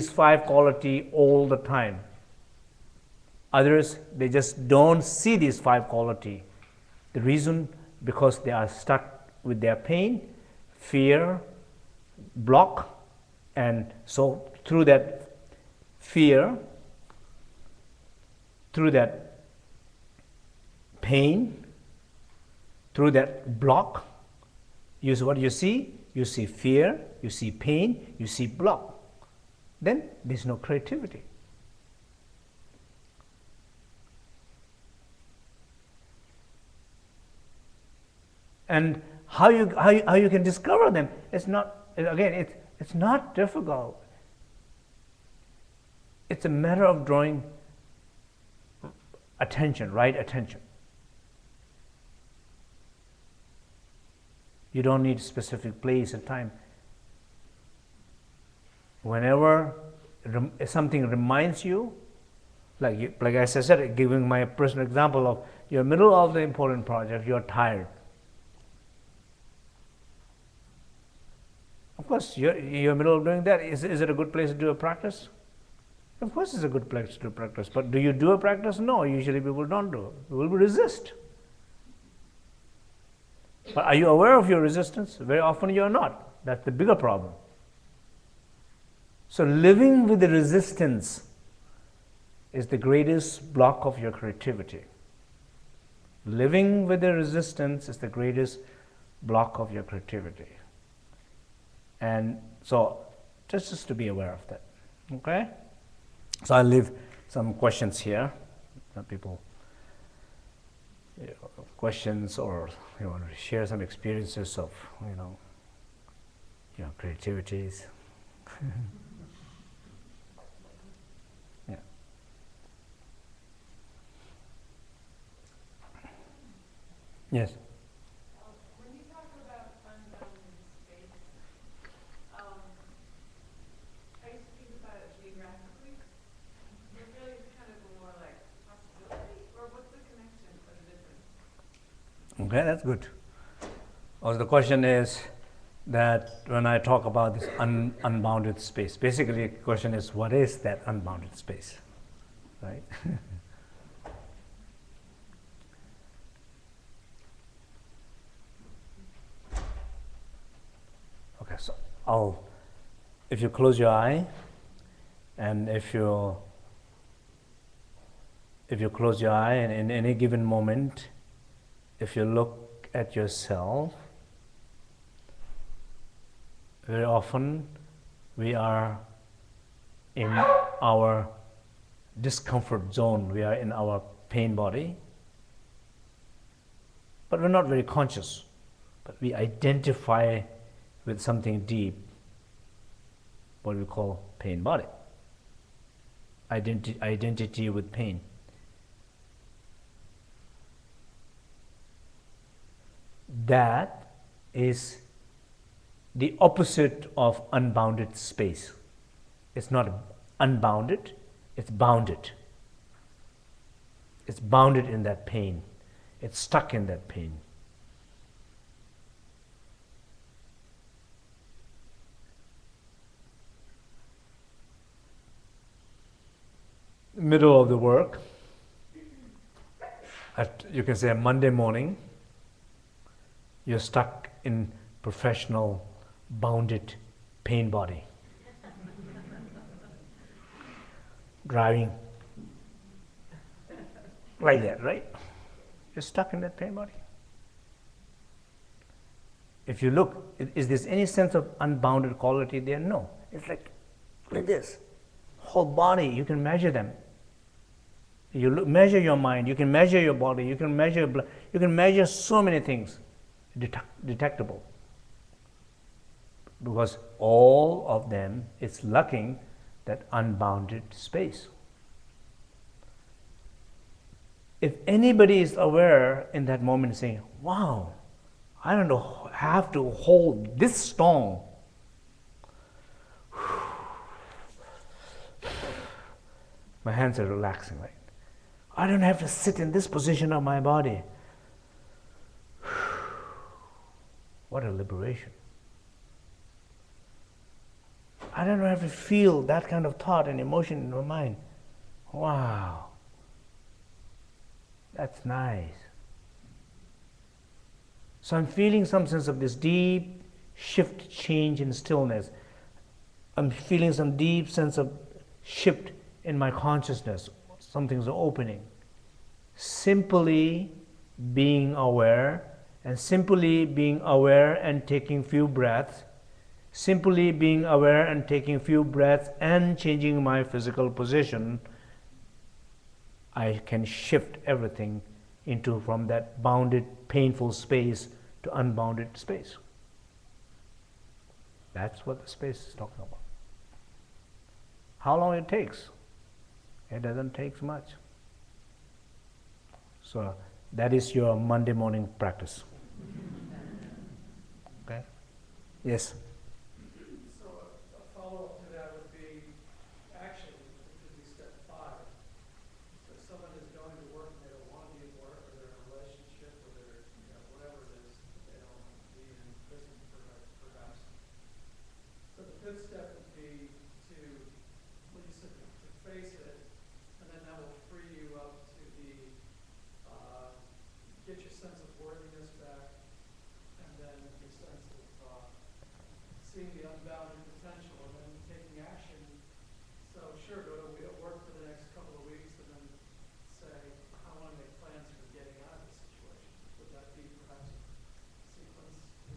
5 qualities all the time. Others, they just don't see these 5 qualities. The reason, because they are stuck with their pain, fear, block, and so through that fear, through that pain, through that block, what you see? You see fear, you see pain, you see block. Then there's no creativity. And how you can discover them? It's not, again, it's not difficult. It's a matter of drawing attention, right attention. You don't need specific place and time. Whenever something reminds you, like as I said, giving my personal example of you're in the middle of the important project, you're tired. Of course, you're in the middle of doing that. Is it a good place to do a practice? Of course it's a good place to do practice. But do you do a practice? No, usually people don't do it. People will resist. But are you aware of your resistance? Very often you're not. That's the bigger problem. So living with the resistance is the greatest block of your creativity. Living with the resistance is the greatest block of your creativity. And so just to be aware of that. Okay? So I'll leave some questions here. People, questions, or you want to share some experiences of, your creativities. Yeah. Yes. When you talk about unbounded space, I used to think about it geographically. It really is kind of more like possibility, or what's the connection or the difference? Okay, that's good. Or the question is that when I talk about this unbounded space, basically the question is, what is that unbounded space, right? Okay, so if you close your eye, and if you close your eye, and in any given moment, if you look at yourself, very often we are in our discomfort zone, we are in our pain body, but we're not very conscious, but we identify with something deep, what we call pain body, identity with pain. That is the opposite of unbounded space. It's not unbounded, it's bounded. It's bounded in that pain. It's stuck in that pain. Middle of the work, you can say a Monday morning, you're stuck in professional, bounded pain body. Driving like that, right? You're stuck in that pain body. If you look, is there any sense of unbounded quality there? No. It's like this. Whole body, you can measure them. You measure your mind, you can measure your body, you can measure blood, you can measure so many things detectable. Because all of them is lacking that unbounded space. If anybody is aware in that moment saying, wow, I don't know, have to hold this stone. My hands are relaxing, right? I don't have to sit in this position of my body. What a liberation. I don't have to feel that kind of thought and emotion in my mind. Wow. That's nice. So I'm feeling some sense of this deep shift, change in stillness. I'm feeling some deep sense of shift in my consciousness. Something's opening. Simply being aware, and simply being aware and taking few breaths, simply being aware and taking few breaths and changing my physical position, I can shift everything into from that bounded, painful space to unbounded space. That's what the space is talking about. How long it takes? It doesn't take much. So that is your Monday morning practice. Okay? Yes? So a follow-up to that would be action, which would be step 5. So if someone is going to work and they don't want to be at work, or they're in a relationship, or they're, whatever it is, they don't want to be in prison perhaps. So the 5th step would be to, what you said, to face it, and then that will free you up to be, get your sense of worthiness back, and then your sense of seeing the unbounded potential, and then taking action. So sure, go to work for the next couple of weeks, and then say, I want to make plans for getting out of this situation. Would that be perhaps a sequence to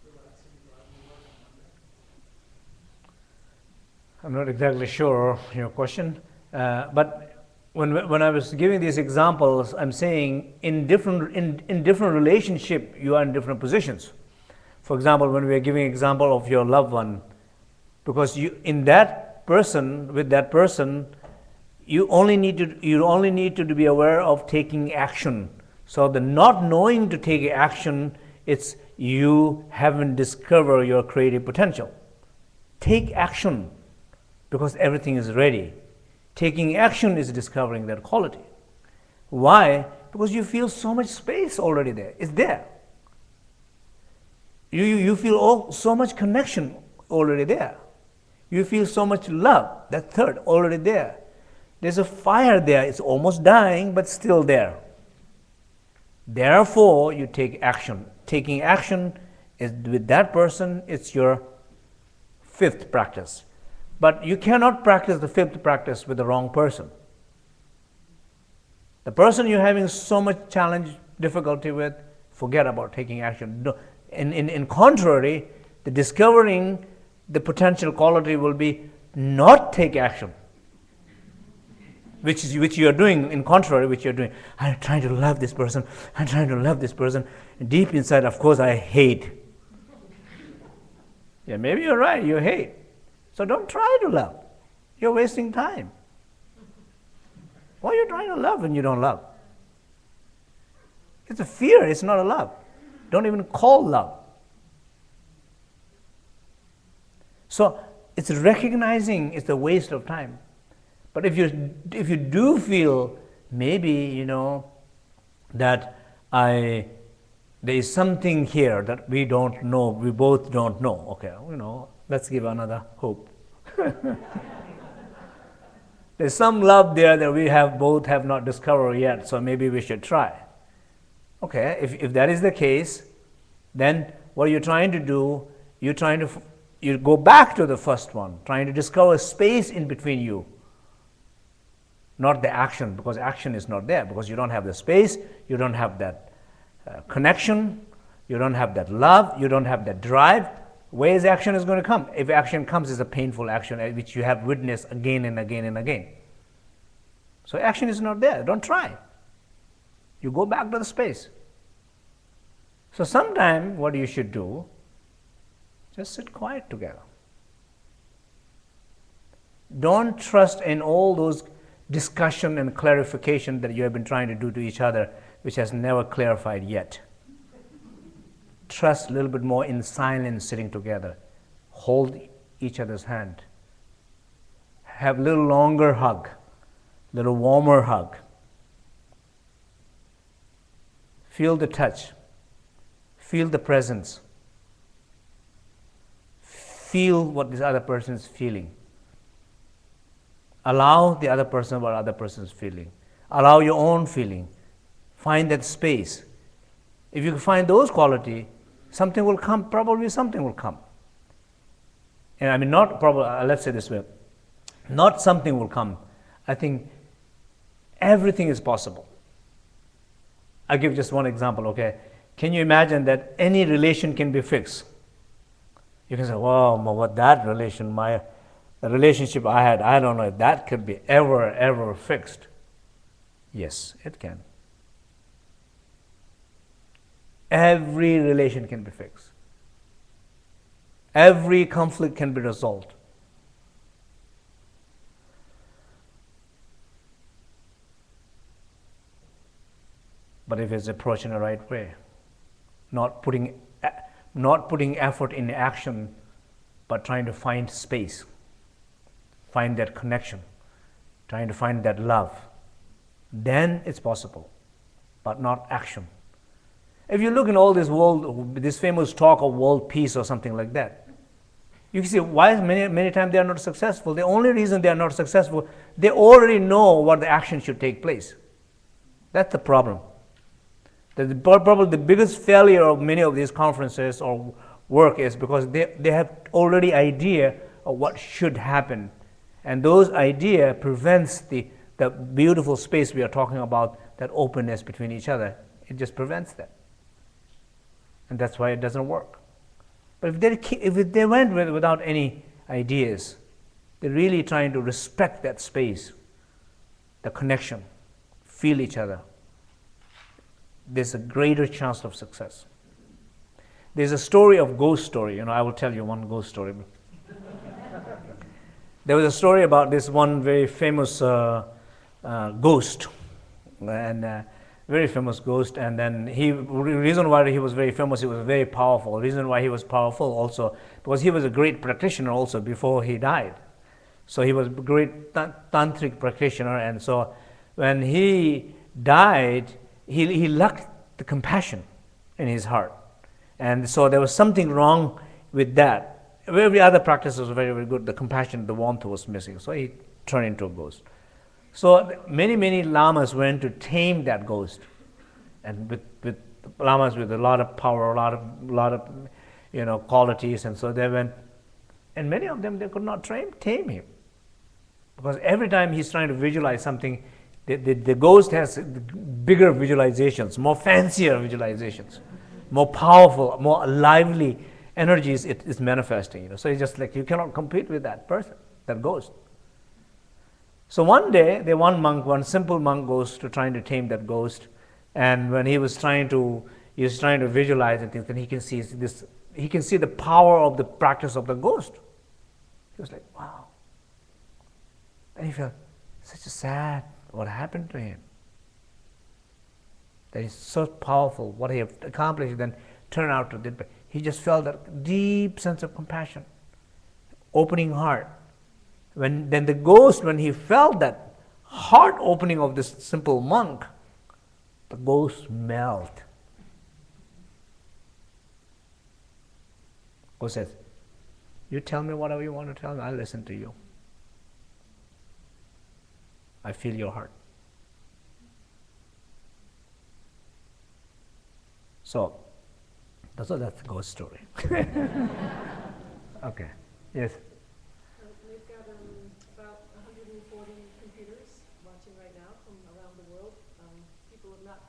relaxing, driving, working on that? I'm not exactly sure your question, but when I was giving these examples, I'm saying in different relationship, you are in different positions. For example, when we are giving example of your loved one, because you in that person, with that person, you only need to be aware of taking action. So the not knowing to take action, it's you haven't discovered your creative potential. Take action, because everything is ready. Taking action is discovering that quality. Why? Because you feel so much space already there. It's there. You feel so much connection already there. You feel so much love, that third, already there. There's a fire there. It's almost dying, but still there. Therefore, you take action. Taking action is with that person, it's your 5th practice. But you cannot practice the 5th practice with the wrong person. The person you're having so much challenge, difficulty with, forget about taking action. No. In contrary, The discovering the potential quality will be not take action, which you are doing in contrary, which you are doing. I'm trying to love this person. I'm trying to love this person. And deep inside, of course, I hate. Yeah, maybe you're right. You hate. So don't try to love. You're wasting time. Why are you trying to love when you don't love? It's a fear. It's not a love. Don't even call love. So it's recognizing it's a waste of time. But if you do feel maybe that there is something here that we don't know, we both don't know. Okay, let's give another hope. There's some love there that we both have not discovered yet, so maybe we should try. Okay, if that is the case, then what you're trying to do, you go back to the first one, trying to discover space in between you. Not the action, because action is not there, because you don't have the space, you don't have that connection, you don't have that love, you don't have that drive. Where is action is going to come? If action comes, it's a painful action which you have witnessed again and again and again. So action is not there. Don't try. You go back to the space. So sometime what you should do, just sit quiet together. Don't trust in all those discussion and clarification that you have been trying to do to each other, which has never clarified yet. Trust a little bit more in silence, sitting together. Hold each other's hand. Have a little longer hug, a little warmer hug. Feel the touch. Feel the presence. Feel what this other person is feeling. Allow the other person what other person is feeling. Allow your own feeling. Find that space. If you find those qualities, something will come, probably something will come. And I mean, not probably, let's say this way, not something will come. I think everything is possible. I'll give just one example, okay? Can you imagine that any relation can be fixed? You can say, wow, what that relation, the relationship I had, I don't know if that could be ever fixed. Yes, it can. Every relation can be fixed. Every conflict can be resolved. But if it's approached in the right way, not putting effort in action, but trying to find space, find that connection, trying to find that love, then it's possible, but not action. If you look in all this famous talk of world peace or something like that, you can see why many times they are not successful. The only reason they are not successful, they already know what the action should take place. That's the problem. Probably the biggest failure of many of these conferences or work is because they have already idea of what should happen. And those idea prevents the beautiful space we are talking about, that openness between each other. It just prevents that. And that's why it doesn't work. But if they went without any ideas, they're really trying to respect that space, the connection, feel each other, there's a greater chance of success. There's a story of ghost story. I will tell you one ghost story. There was a story about this one very famous ghost, and very famous ghost. And then reason why he was very famous, he was very powerful. The reason why he was powerful also because he was a great practitioner also before he died. So he was a great tantric practitioner, and so when he died, he lacked the compassion in his heart. And so there was something wrong with that. Every other practice was very, very good. The compassion, the warmth was missing. So he turned into a ghost. So many lamas went to tame that ghost. And with lamas with a lot of power, a lot of qualities. And so they went, and many of them, they could not tame him. Because every time he's trying to visualize something, the ghost has bigger visualizations, more fancier visualizations, more powerful, more lively, energies it is manifesting. You know, so it's just like you cannot compete with that person, that ghost. So one day, one simple monk goes to trying to tame that ghost, and when he was trying to visualize and things, then he can see this. He can see the power of the practice of the ghost. He was like, wow. And he felt such a sad what happened to him. That is so powerful. What he had accomplished then turned out to be. He just felt that deep sense of compassion, opening heart. Then the ghost, when he felt that heart opening of this simple monk, the ghost melted. Ghost says, you tell me whatever you want to tell me, I'll listen to you. I feel your heart. So, that's the ghost story. Okay, yes? We've got about 140 computers watching right now from around the world. People have not,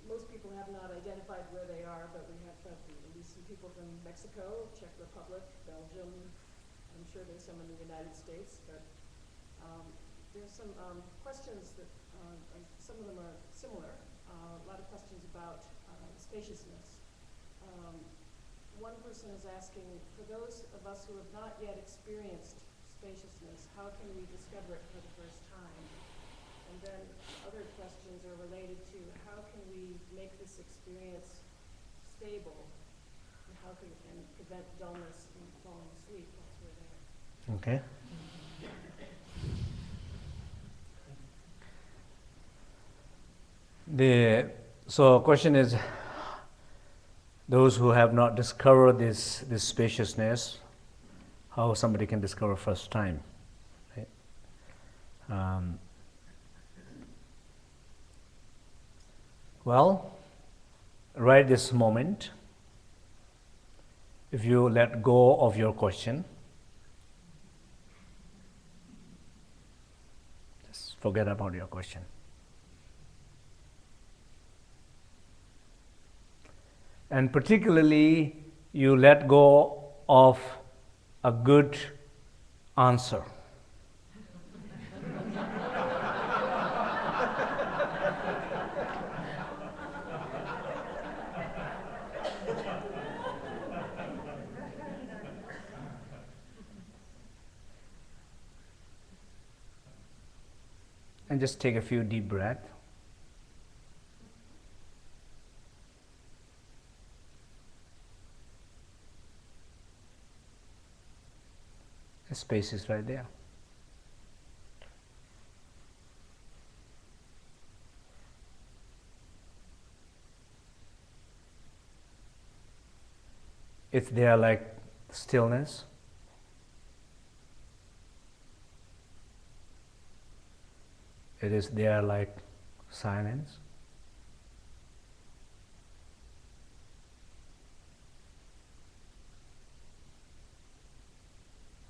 most people have not identified where they are, but we have at least some people from Mexico, Czech Republic, Belgium. I'm sure there's some in the United States, but there's some questions that, some of them are similar. A lot of questions about spaciousness. One person is asking, for those of us who have not yet experienced spaciousness, how can we discover it for the first time? And then other questions are related to how can we make this experience stable, and how can and prevent dullness and falling asleep once we're there. Okay. So question is, those who have not discovered this spaciousness, how somebody can discover first time. Right? Well, right this moment, if you let go of your question, just forget about your question. And particularly, you let go of a good answer. And just take a few deep breaths. The space is right there. It's there like stillness. It is there like silence.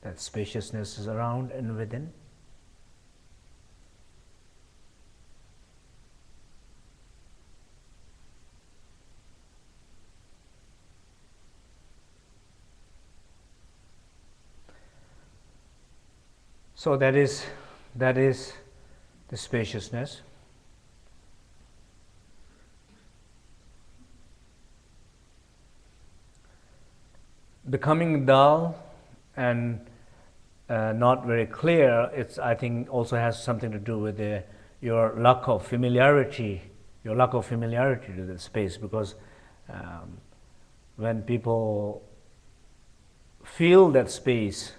That spaciousness is around and within. So that is the spaciousness. Becoming dull and not very clear, I think also has something to do with your lack of familiarity, to the space, because when people feel that space,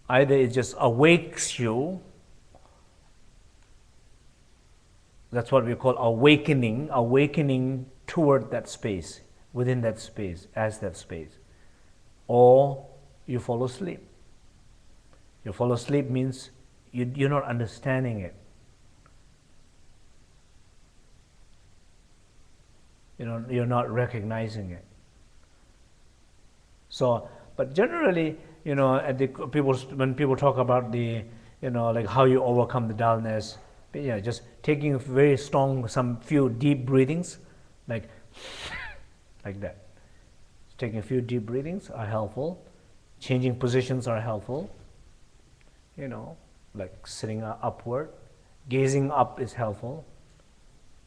either it just awakes you, that's what we call awakening toward that space, within that space, as that space, or you fall asleep. You fall asleep means you're not understanding it. You're not recognizing it. So, but generally, when people talk about like how you overcome the dullness, just taking very strong, some few deep breathings, like that. Taking a few deep breathings are helpful. Changing positions are helpful. You know, like sitting upward. Gazing up is helpful.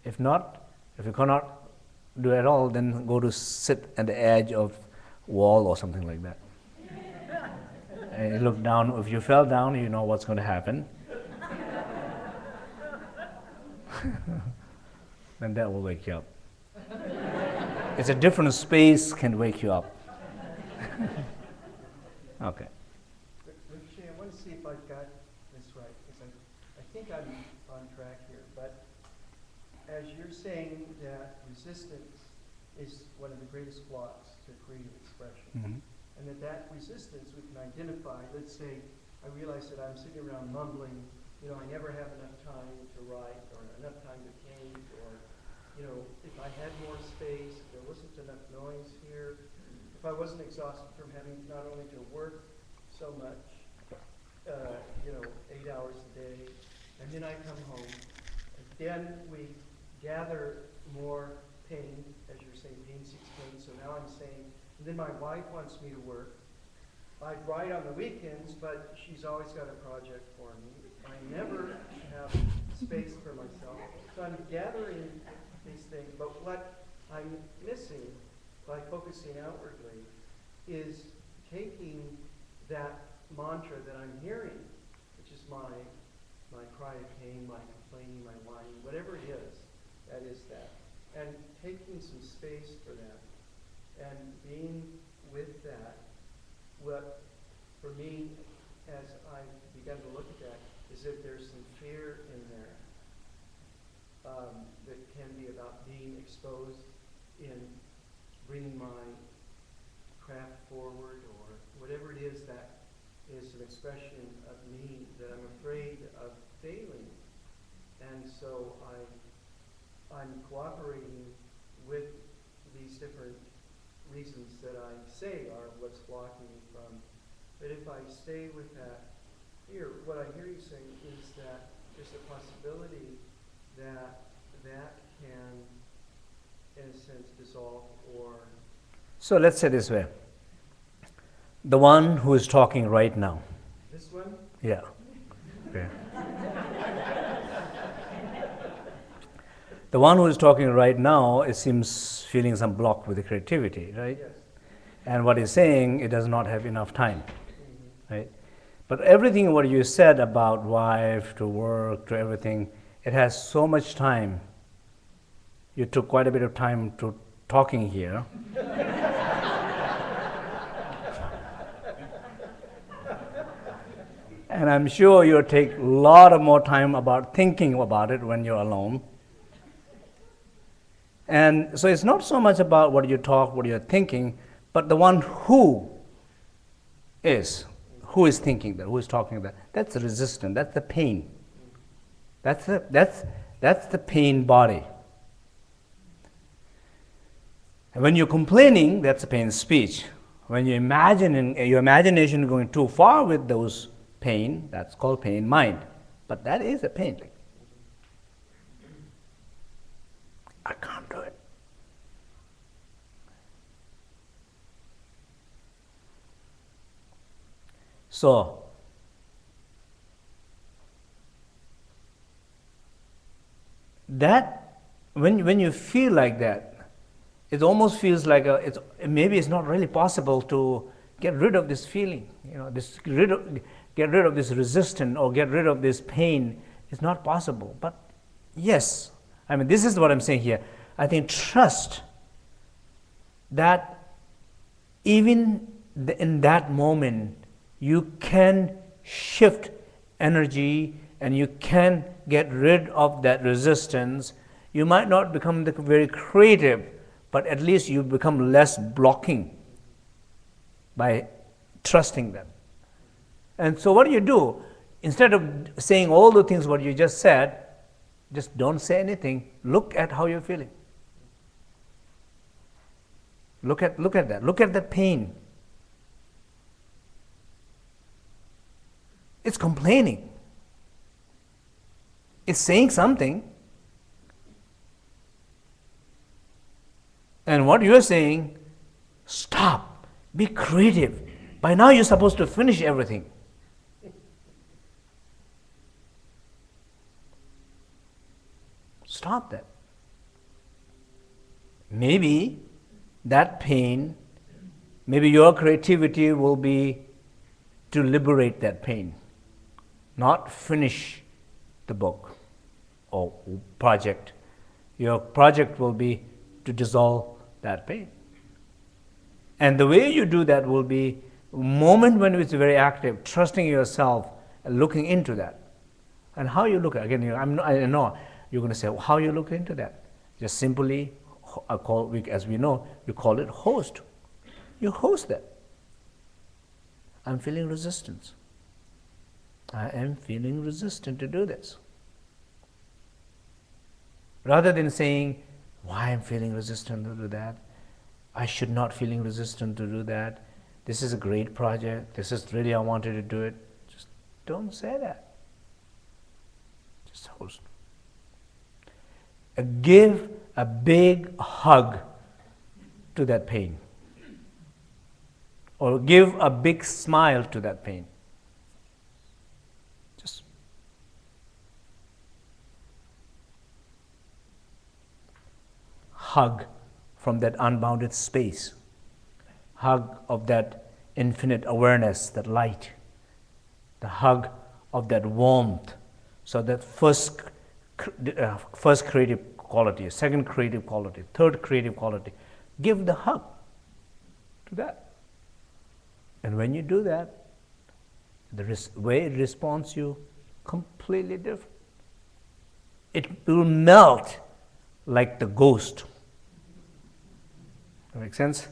If not, if you cannot do it at all, then go to sit at the edge of wall or something like that. And you look down. If you fell down, you know what's going to happen. Then that will wake you up. It's a different space can wake you up. Okay. Rinpoche, I want to see if I've got this right, because I think I'm on track here. But as you're saying that resistance is one of the greatest blocks to creative expression, and that resistance we can identify. Let's say I realize that I'm sitting around mumbling, you know, I never have enough time to write, or enough time to paint, or, you know, if I had more space, if there wasn't enough noise here, if I wasn't exhausted from having not only to work so much, you know, 8 hours a day, and then I come home, and then we gather more pain, as you're saying, pain seeks pain, so now I'm saying, and then my wife wants me to work. I write on the weekends, but she's always got a project for me. I never have space for myself. So I'm gathering these things, but what I'm missing by focusing outwardly is taking that mantra that I'm hearing, which is my cry of pain, my complaining, my whining, whatever it is, that is that. And taking some space for that and being with that. What, for me, as I've begun to look at that, is that there's some fear in there that can be about being exposed in bringing my craft forward, or whatever it is that is an expression of me that I'm afraid of failing. And so I'm cooperating with these different reasons that I say are what's blocking me from. But if I stay with that here, what I hear you saying is that there's a possibility that that can, in a sense, dissolve or... So let's say this way. The one who is talking right now. This one? Yeah. Okay. The one who is talking right now, it seems feeling some block with the creativity, right? Yes. And what he's saying, it does not have enough time, right? But everything what you said about wife to work to everything, it has so much time. You took quite a bit of time to talking here. And I'm sure you'll take a lot of more time about thinking about it when you're alone. And so it's not so much about what you talk, what you're thinking, but the one who is thinking that, who is talking that. That's the resistance, that's the pain. That's the pain body. And when you're complaining, that's the pain speech. When you're imagining, your imagination is going too far with those pain, that's called pain mind. But that is a pain. I can't do it. So, that when you feel like that, it almost feels like maybe it's not really possible to get rid of this feeling. You know, get rid of this resistance or get rid of this pain. It's not possible. But yes, I mean, this is what I'm saying here. I think trust that even in that moment, you can shift energy and you can get rid of that resistance. You might not become very creative, but at least you become less blocking by trusting them. And so what do? Instead of saying all the things what you just said, just don't say anything. Look at how you're feeling. Look at that. Look at the pain. It's complaining. It's saying something. And what you're saying, Stop. Be creative. By now you're supposed to finish everything. Stop that. Maybe that pain, maybe your creativity will be to liberate that pain, not finish the book or project. Your project will be to dissolve that pain. And the way you do that will be a moment when it's very active, trusting yourself and looking into that. And how you look at it, again, I know you're going to say, well, how you look into that? Just simply, as we know, you call it host. You host that. I'm feeling resistance. I am feeling resistant to do this. Rather than saying, why I'm feeling resistant to do that, I should not feeling resistant to do that, this is a great project, this is really I wanted to do it, just don't say that. Just host. Give a big hug to that pain. Or give a big smile to that pain. Just hug from that unbounded space. Hug of that infinite awareness, that light. The hug of that warmth. So that first creative quality, second creative quality, third creative quality. Give the hug to that. And when you do that, the way it responds to you, completely different. It will melt like the ghost. That makes sense?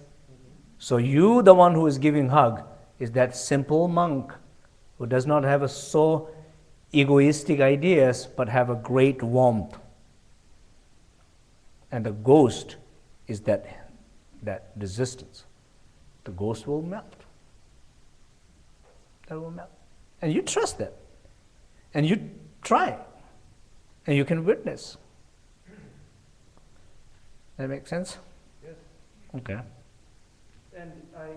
So you, the one who is giving hug, is that simple monk who does not have so egoistic ideas, but have a great warmth. And the ghost is that resistance. The ghost will melt. That will melt. And you trust that. And you try. And you can witness. That make sense? Yes. Okay. And I